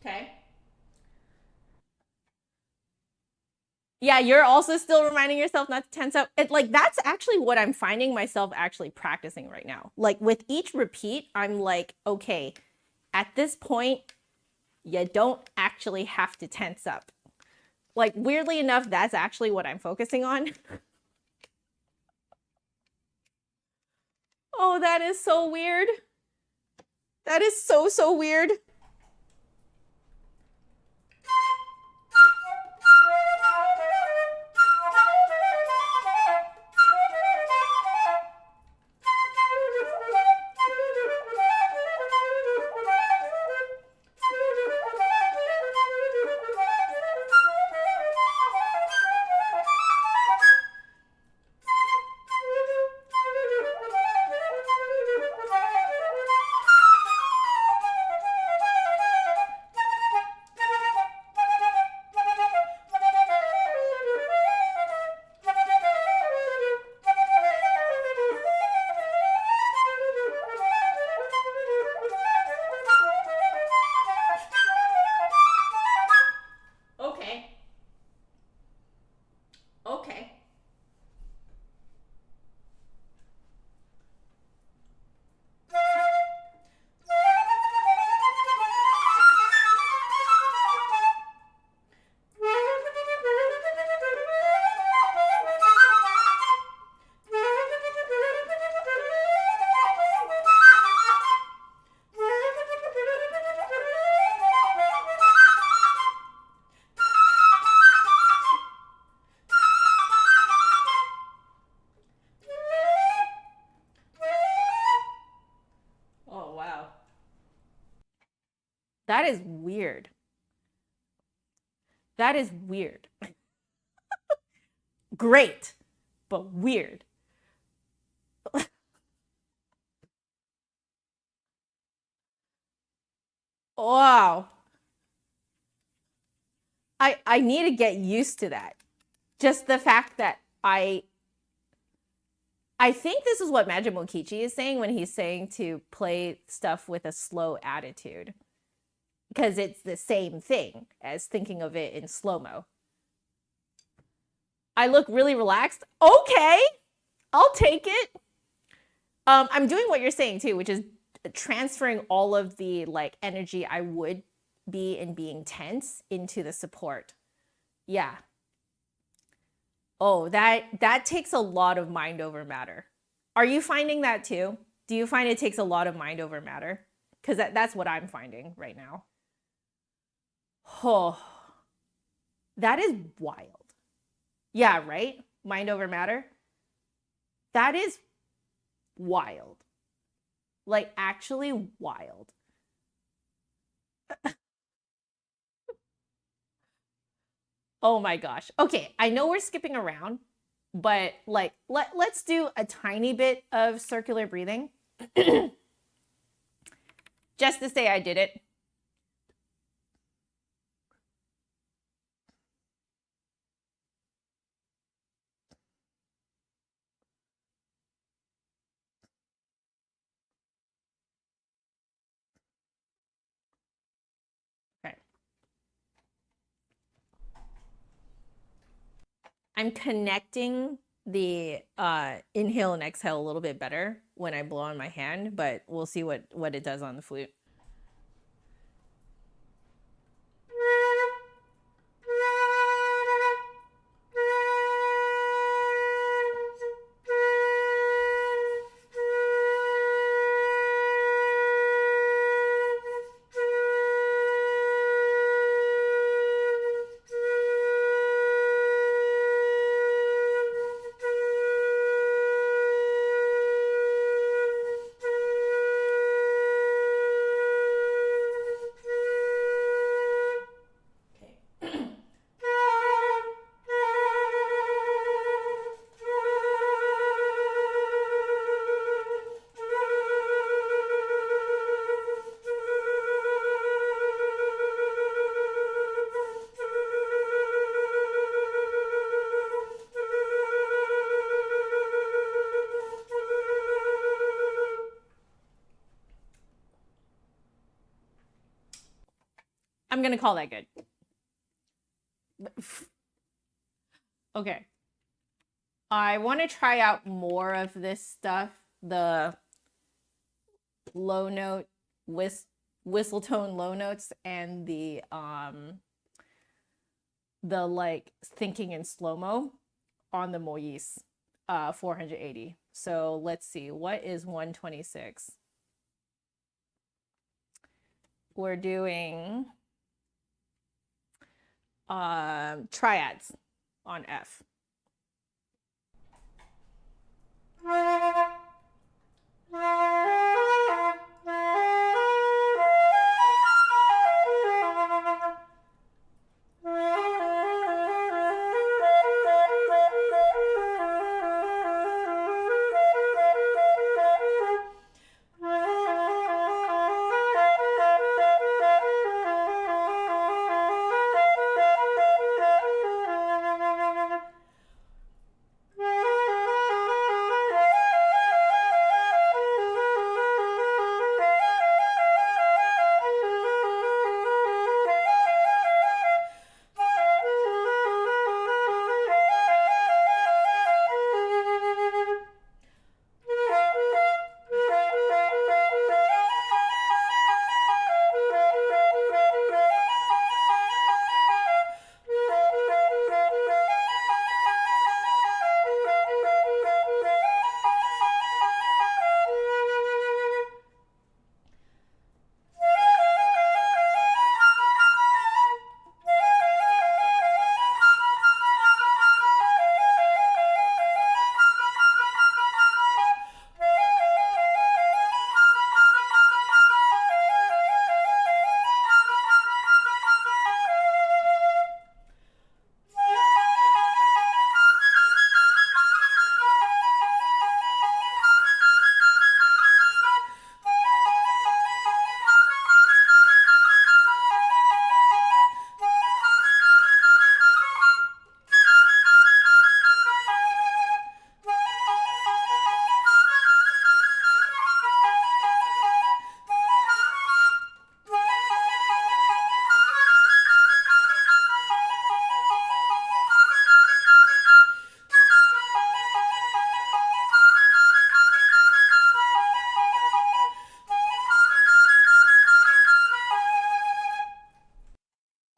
Okay. Yeah, you're also still reminding yourself not to tense up. Like that's actually what I'm finding myself actually practicing right now. Like with each repeat, I'm like, okay, at this point, you don't actually have to tense up. Like weirdly enough, that's actually what I'm focusing on. Oh, that is so weird. That is so weird. Okay. Okay. Oh, wow. That is weird. That is weird. Great, but weird. Wow. I need to get used to that. Just the fact that I think this is what Majid Mokichi is saying when he's saying to play stuff with a slow attitude. Because it's the same thing as thinking of it in slow-mo. I look really relaxed. Okay, I'll take it. I'm doing what you're saying too, which is transferring all of the like energy I would be in being tense into the support. Yeah. Oh, that takes a lot of mind over matter. Are you finding that too? Do you find it takes a lot of mind over matter? Because that's what I'm finding right now. Oh, that is wild. Yeah, right? Mind over matter. That is wild. Like, actually wild. Oh my gosh. Okay, I know we're skipping around, but like, let's do a tiny bit of circular breathing. Just to say I did it. Okay. I'm connecting the inhale and exhale a little bit better when I blow on my hand, but we'll see what it does on the flute. I'm gonna call that good. Okay. I want to try out more of this stuff. The low note, whistle tone low notes, and the like thinking in slow-mo on the Moïse 480. So let's see, what is 126? We're doing triads on F.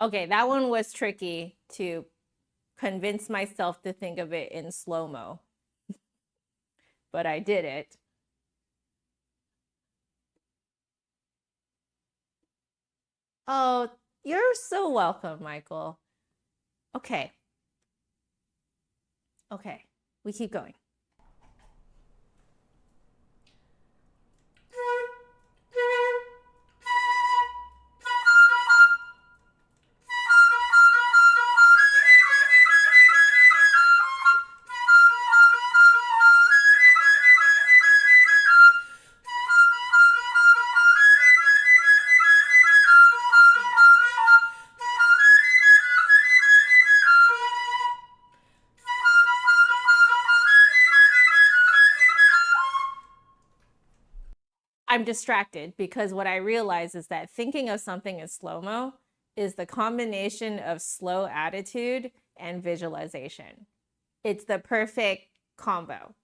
Okay, that one was tricky to convince myself to think of it in slow-mo, but I did it. Oh, you're so welcome, Michael. Okay. Okay, we keep going. I'm distracted because what I realize is that thinking of something in slow-mo is the combination of slow attitude and visualization. It's the perfect combo.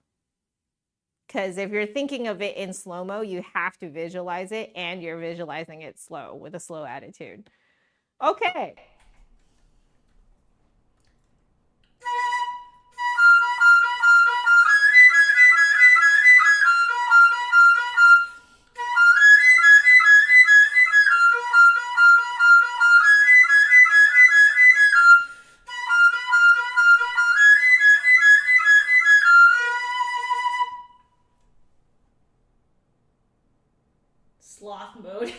Because if you're thinking of it in slow-mo, you have to visualize it, and you're visualizing it slow with a slow attitude. Okay. Sloth mode.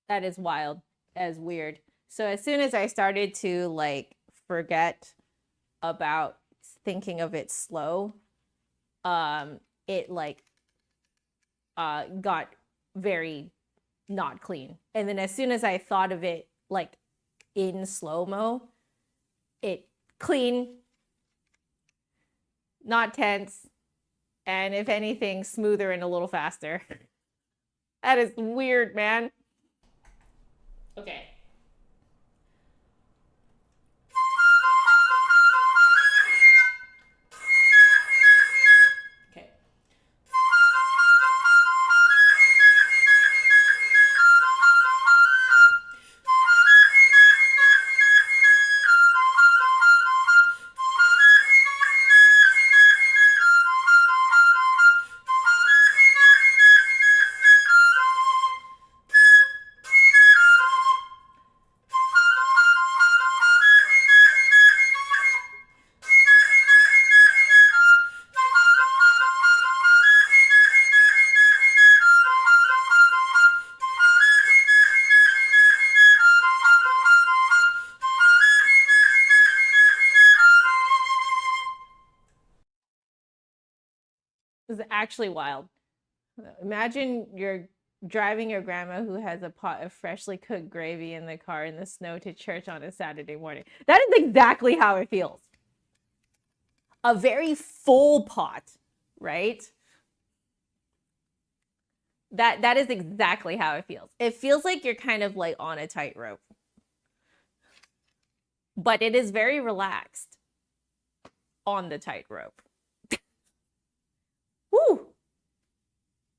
That is wild as weird. So as soon as I started to like forget about thinking of it slow, it like got very not clean. And then as soon as I thought of it like in slow-mo, it clean, not tense, and if anything, smoother and a little faster. That is weird, man. Okay. Okay. This is actually wild. Imagine you're driving your grandma who has a pot of freshly cooked gravy in the car in the snow to church on a Saturday morning. That is exactly how it feels. A very full pot, right? That is exactly how it feels. It feels like you're kind of like on a tightrope, but it is very relaxed on the tightrope. Woo!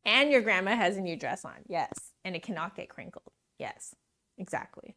And your grandma has a new dress on. Yes. And it cannot get crinkled. Yes, exactly.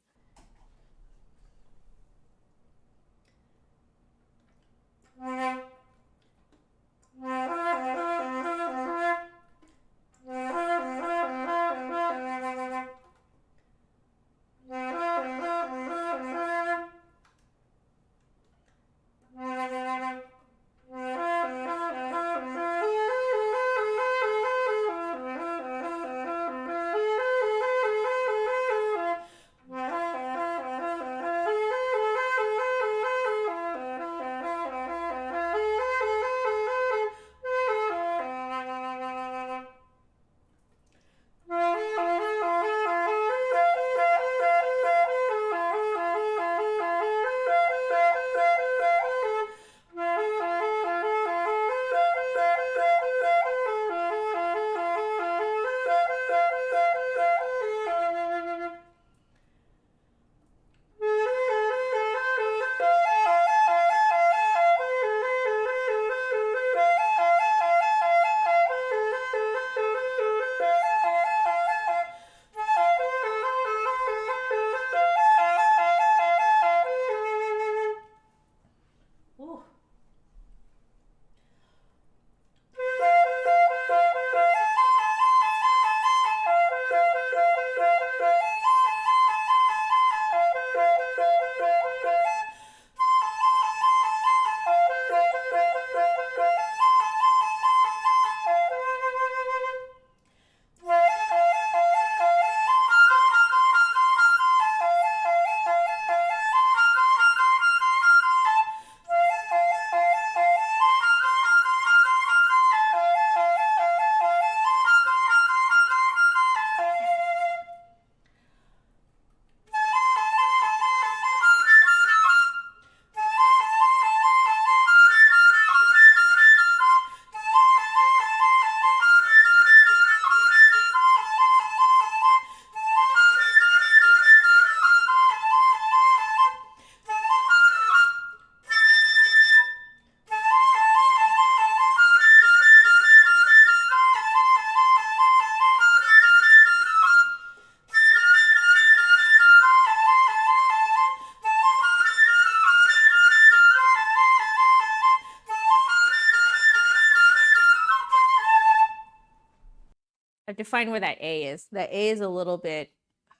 I have to find where that A is. That A is a little bit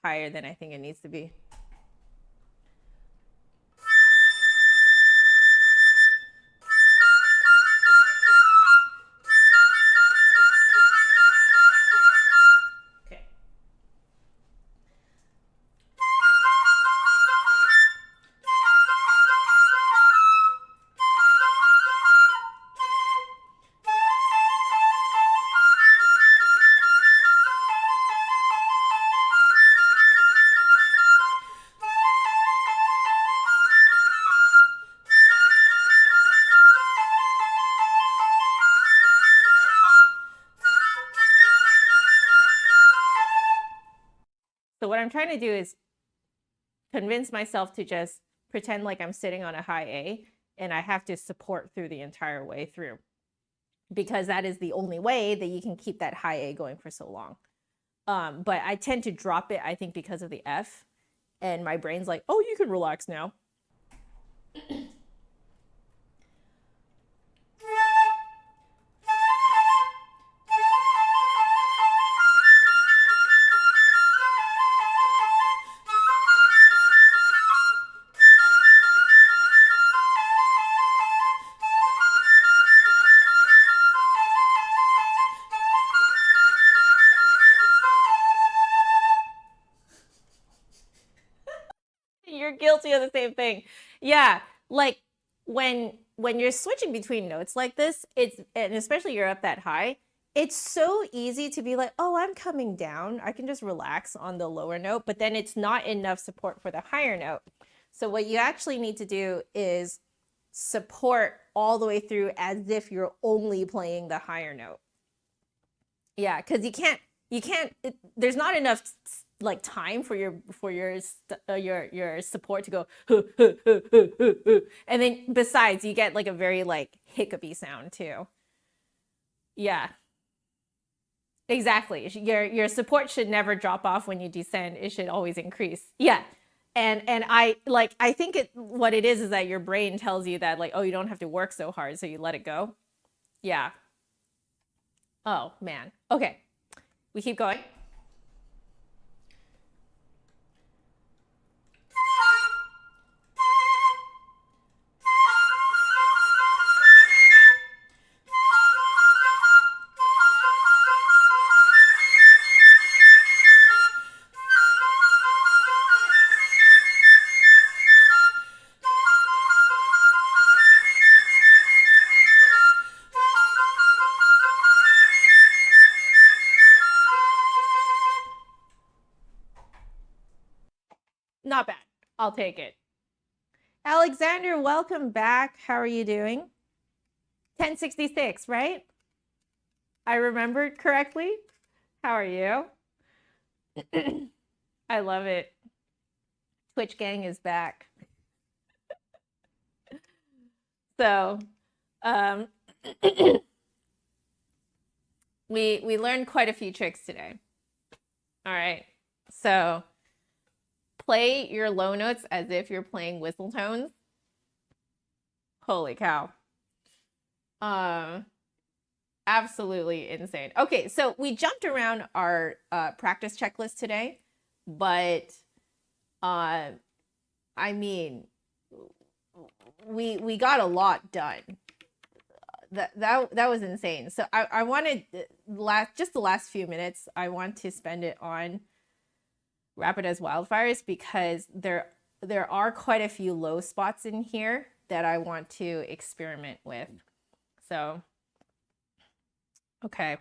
higher than I think it needs to be. Okay. So what I'm trying to do is convince myself to just pretend like I'm sitting on a high A and I have to support through the entire way through, because that is the only way that you can keep that high A going for so long. But I tend to drop it, I think, because of the F, and my brain's like, oh, you can relax now. You're guilty of the same thing. Yeah, like when you're switching between notes like this, it's, and especially you're up that high, it's so easy to be like, oh, I'm coming down. I can just relax on the lower note, but then it's not enough support for the higher note. So what you actually need to do is support all the way through as if you're only playing the higher note. Yeah, because you can't, there's not enough like time for your support to go and then besides you get like a very like hiccupy sound too. Yeah, exactly. Your support should never drop off when you descend. It should always increase. Yeah. And I think what it is that your brain tells you that like, oh, you don't have to work so hard, so you let it go. Yeah. Oh man. Okay. We keep going. Not bad. I'll take it. Alexander, welcome back. How are you doing? 1066, right? I remembered correctly. How are you? I love it. Twitch gang is back. So, um, we learned quite a few tricks today. All right. So, play your low notes as if you're playing whistle tones. Holy cow. Absolutely insane. Okay, so we jumped around our practice checklist today, but I mean, we got a lot done. That was insane. So I wanted the last few minutes, I want to spend it on Rapid as Wildfires because there are quite a few low spots in here that I want to experiment with. So okay.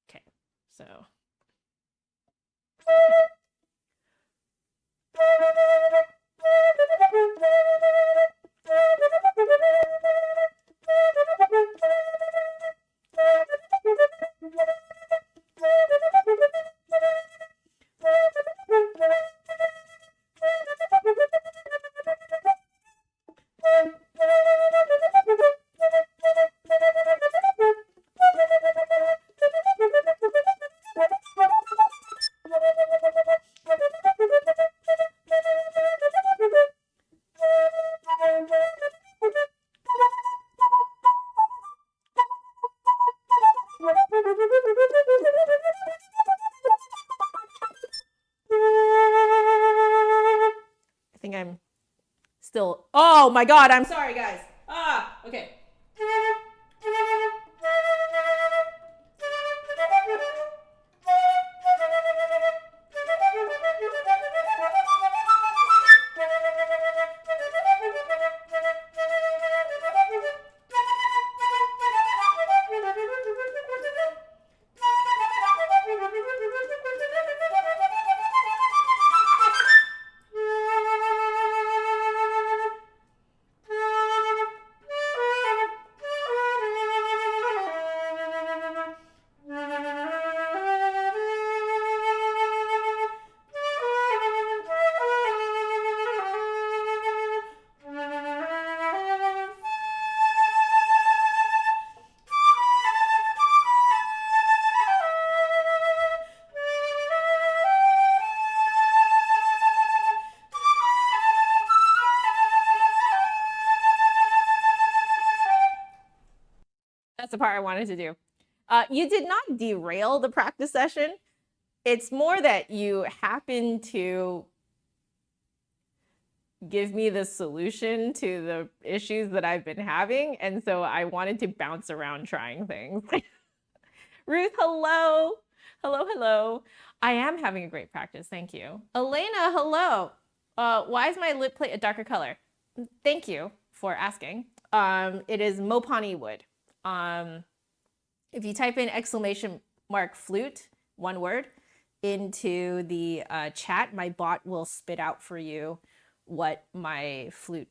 Okay. So I think I'm still, oh my God, I'm sorry guys. Okay. That's the part I wanted to do. You did not derail the practice session. It's more that you happen to give me the solution to the issues that I've been having. And so I wanted to bounce around trying things. Ruth, hello. Hello, hello. I am having a great practice. Thank you. Elena, hello. Why is my lip plate a darker color? Thank you for asking. It is Mopani wood. If you type in !flute, one word, into the chat, my bot will spit out for you what my flute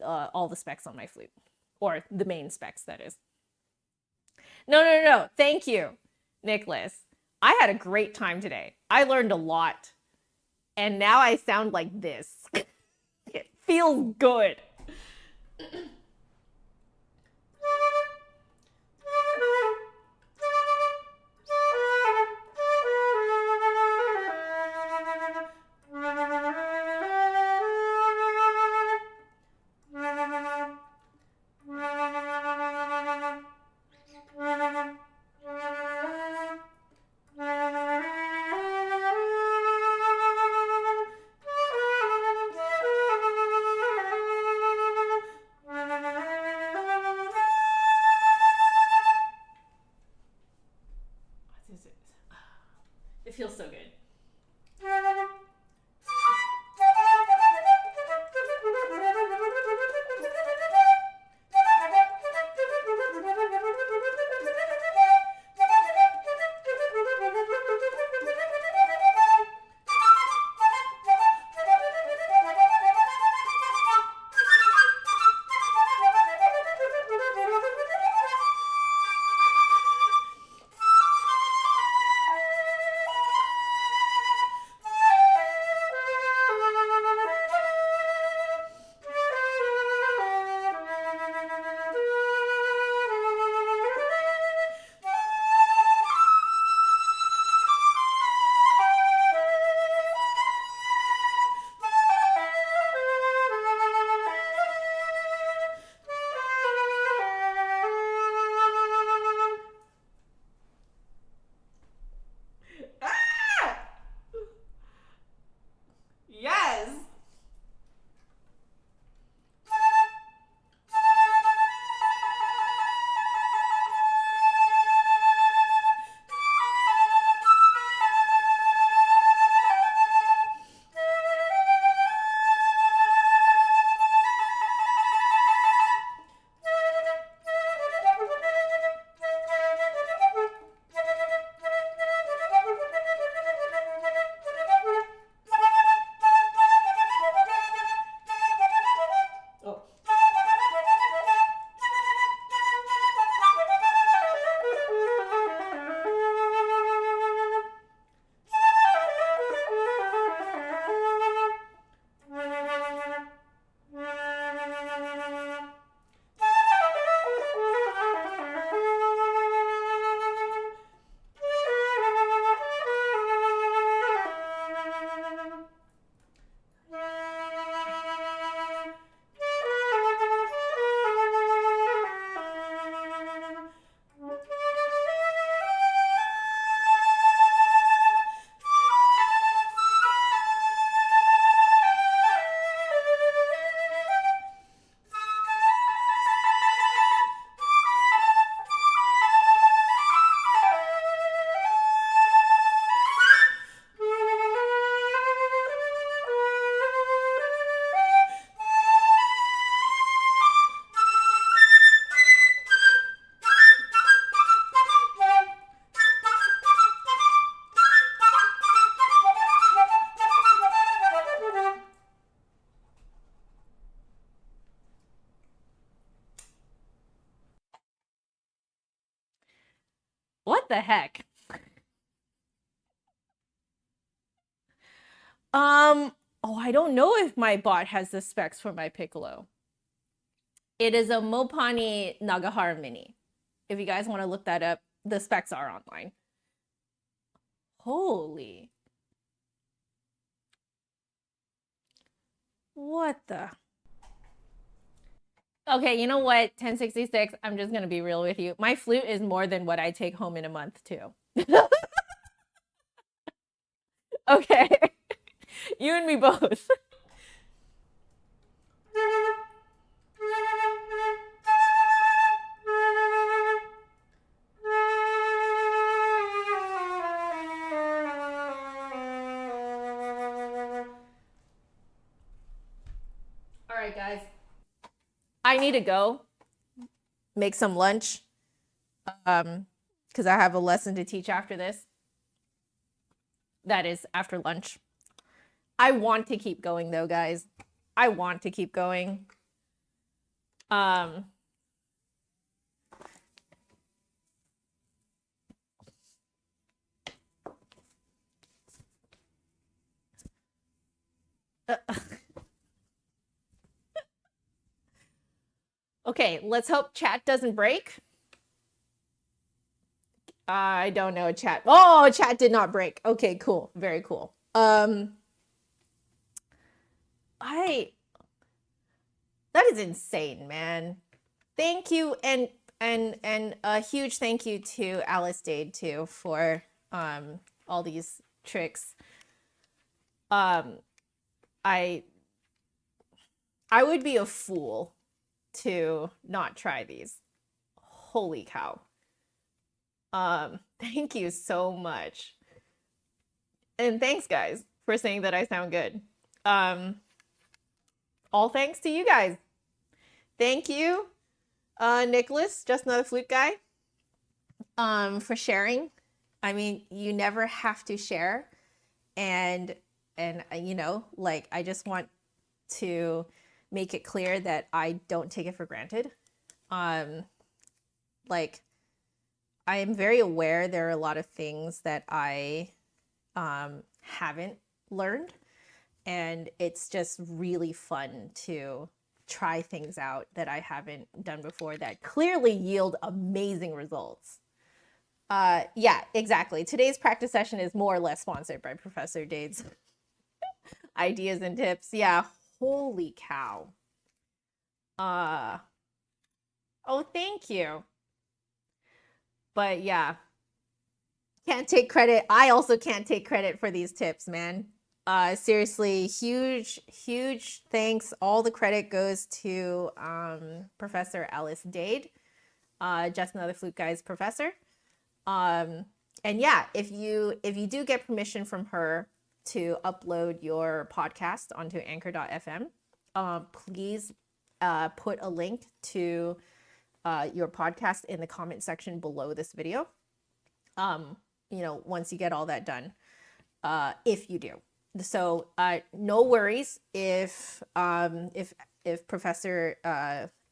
all the specs on my flute, or the main specs, that is. No. Thank you, Nicholas. I had a great time today. I learned a lot, and now I sound like this. It feels good. It feels so good. Yes. What the heck? Oh, I don't know if my bot has the specs for my piccolo. It is a Mopani Nagahara Mini. If you guys want to look that up, the specs are online. Holy. What the? Okay, you know what? 1066, I'm just going to be real with you. My flute is more than what I take home in a month, too. Okay. You and me both. All right, guys. I need to go make some lunch because I have a lesson to teach after this. That is after lunch. I want to keep going though, guys. I want to keep going. Um, okay, let's hope chat doesn't break. I don't know, chat. Oh, chat did not break. Okay, cool. Very cool. That is insane, man. Thank you, and a huge thank you to Alice Dade too for all these tricks. I would be a fool to not try these. Holy cow. Thank you so much. And thanks guys for saying that I sound good. All thanks to you guys. Thank you, Nicholas, just another flute guy, for sharing. I mean, you never have to share. And you know, like, I just want to make it clear that I don't take it for granted. Like, I am very aware there are a lot of things that I haven't learned, and it's just really fun to try things out that I haven't done before that clearly yield amazing results. Yeah, exactly. Today's practice session is more or less sponsored by Professor Dade's ideas and tips. Yeah, holy cow. Oh, thank you. But yeah, can't take credit. I also can't take credit for these tips, man. Seriously, huge thanks. All the credit goes to Professor Alice Dade, just another flute guy's professor. And yeah, if you do get permission from her to upload your podcast onto anchor.fm, please put a link to your podcast in the comment section below this video. You know, once you get all that done, if you do. So no worries if Professor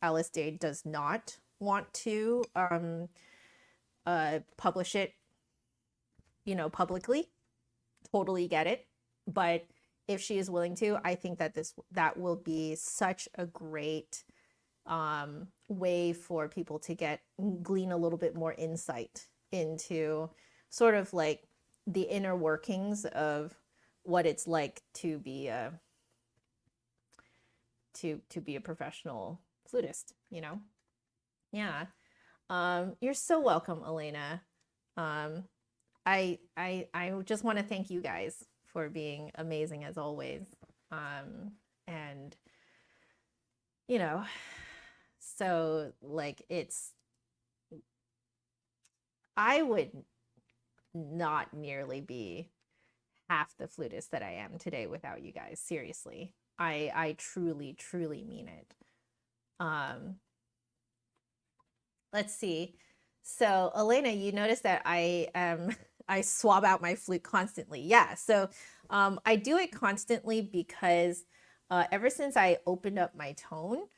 Alice Dade does not want to publish it, you know, publicly. Totally get it. But if she is willing to, I think that that will be such a great way for people to glean a little bit more insight into sort of like the inner workings of what it's like to be a professional flutist, you know? Yeah. You're so welcome, Elena. I just want to thank you guys for being amazing as always. And you know, so like I would not nearly be half the flutist that I am today without you guys. Seriously. I truly mean it. Let's see. So Elena, you notice that I swab out my flute constantly. Yeah. So I do it constantly because ever since I opened up my tone,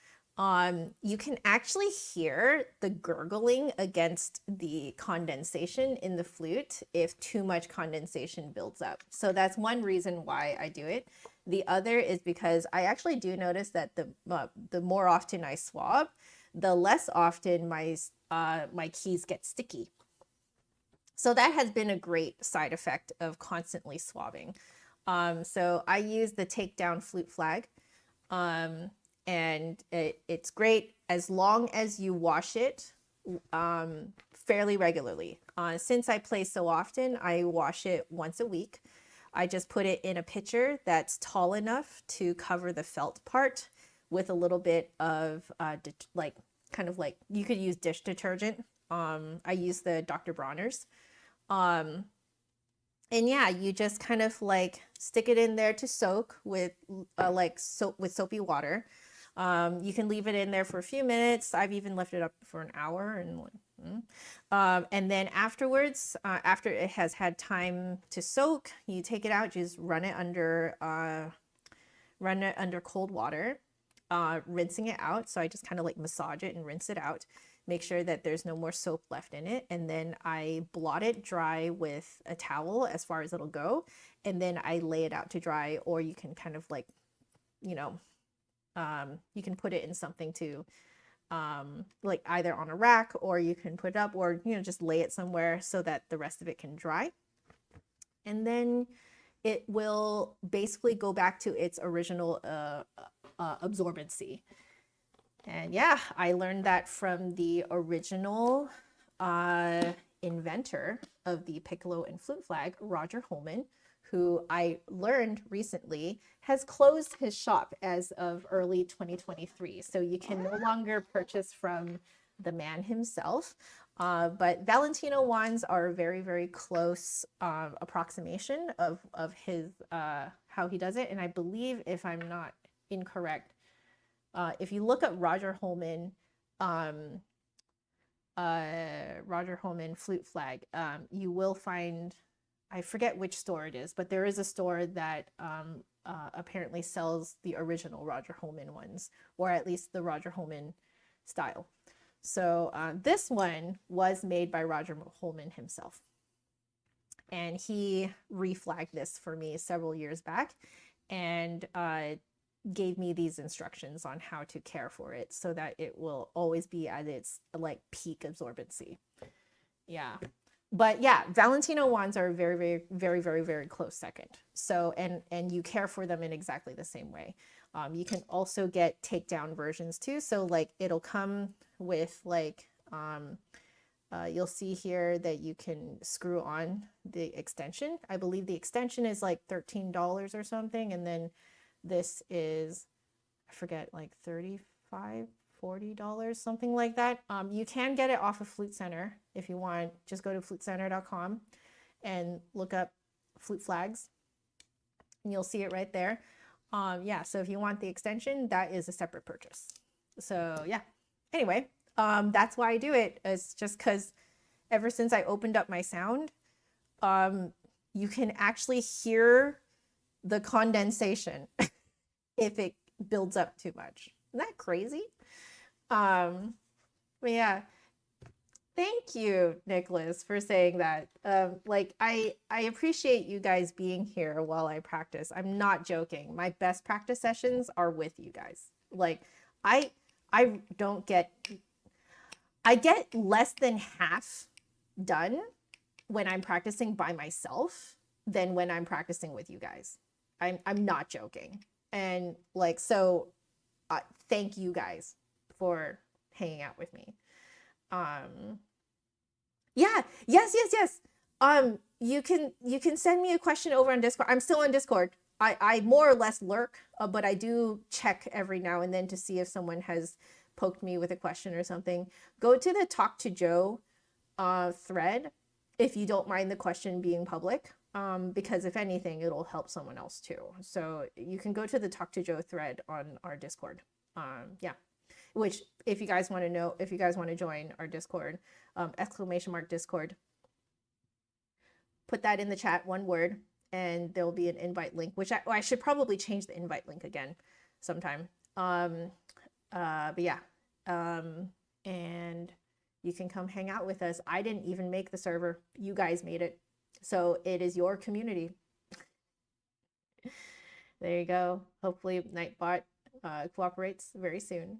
you can actually hear the gurgling against the condensation in the flute if too much condensation builds up. So that's one reason why I do it. The other is because I actually do notice that the more often I swab, the less often my keys get sticky. So that has been a great side effect of constantly swabbing. So I use the takedown flute flag. And it's great as long as you wash it fairly regularly. Since I play so often, I wash it once a week. I just put it in a pitcher that's tall enough to cover the felt part with a little bit of kind of like, you could use dish detergent. I use the Dr. Bronner's. And yeah, you just kind of like stick it in there to soak with with soapy water. You can leave it in there for a few minutes. I've even left it up for an hour, and then afterwards, after it has had time to soak, you take it out, just run it under cold water, rinsing it out. So I just kind of like massage it and rinse it out, make sure that there's no more soap left in it. And then I blot it dry with a towel as far as it'll go. And then I lay it out to dry, or you can kind of like, you know, you can put it in something to like either on a rack, or you can put it up, or, you know, just lay it somewhere so that the rest of it can dry. And then it will basically go back to its original absorbency. And yeah, I learned that from the original inventor of the piccolo and flute flag, Roger Holman, who I learned recently has closed his shop as of early 2023. So you can no longer purchase from the man himself. But Valentino wands are a very, very close approximation of his how he does it. And I believe, if I'm not incorrect, if you look up Roger Holman flute flag, you will find, I forget which store it is, but there is a store that apparently sells the original Roger Holman ones, or at least the Roger Holman style. So this one was made by Roger Holman himself. And he reflagged this for me several years back, and gave me these instructions on how to care for it so that it will always be at its like peak absorbency. Yeah. But yeah, Valentino wands are very, very, very, very, very close second. So, and you care for them in exactly the same way. You can also get takedown versions too. So like it'll come with like, you'll see here that you can screw on the extension. I believe the extension is like $13 or something. And then this is, I forget, like $35, $40, something like that. You can get it off of Flute Center if you want. Just go to flutecenter.com and look up flute flags, and you'll see it right there. Yeah, so if you want the extension, that is a separate purchase. So yeah, anyway, that's why I do it. It's just because ever since I opened up my sound, you can actually hear the condensation if it builds up too much. Isn't that crazy? But yeah, thank you, Nicholas, for saying that. Like I appreciate you guys being here while I practice. I'm not joking. My best practice sessions are with you guys. Like I get less than half done when I'm practicing by myself than when I'm practicing with you guys. I'm not joking. And like, so thank you guys for hanging out with me. Yeah, yes. You can send me a question over on Discord. I'm still on Discord. I more or less lurk, but I do check every now and then to see if someone has poked me with a question or something. Go to the Talk to Joe thread if you don't mind the question being public. Because if anything, it'll help someone else too. So you can go to the Talk to Joe thread on our Discord. Yeah, which if you guys want to join our Discord, !Discord, put that in the chat, one word, and there'll be an invite link, which I should probably change the invite link again sometime. But yeah, and you can come hang out with us. I didn't even make the server. You guys made it. So it is your community. There you go. Hopefully Nightbot cooperates very soon.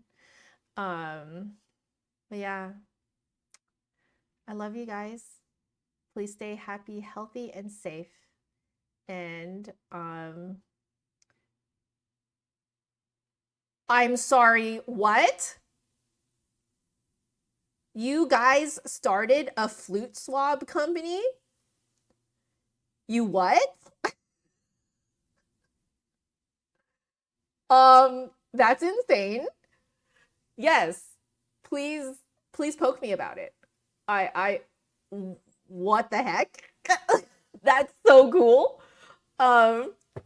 But yeah, I love you guys. Please stay happy, healthy, and safe. And I'm sorry, what? You guys started a flute swab company? You what? That's insane. Yes, please poke me about it. What the heck? That's so cool.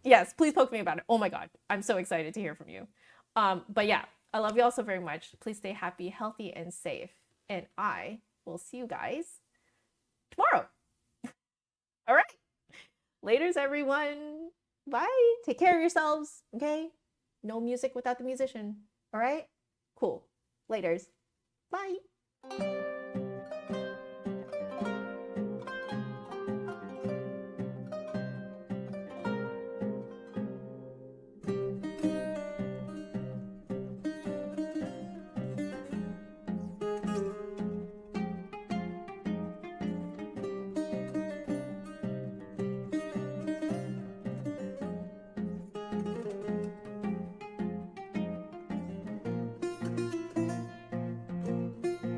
Yes, please poke me about it. Oh my God, I'm so excited to hear from you. But yeah, I love you all so very much. Please stay happy, healthy, and safe. And I will see you guys tomorrow. All right. Laters, everyone. Bye. Take care of yourselves. Okay. No music without the musician. All right? Cool. Laters. Bye.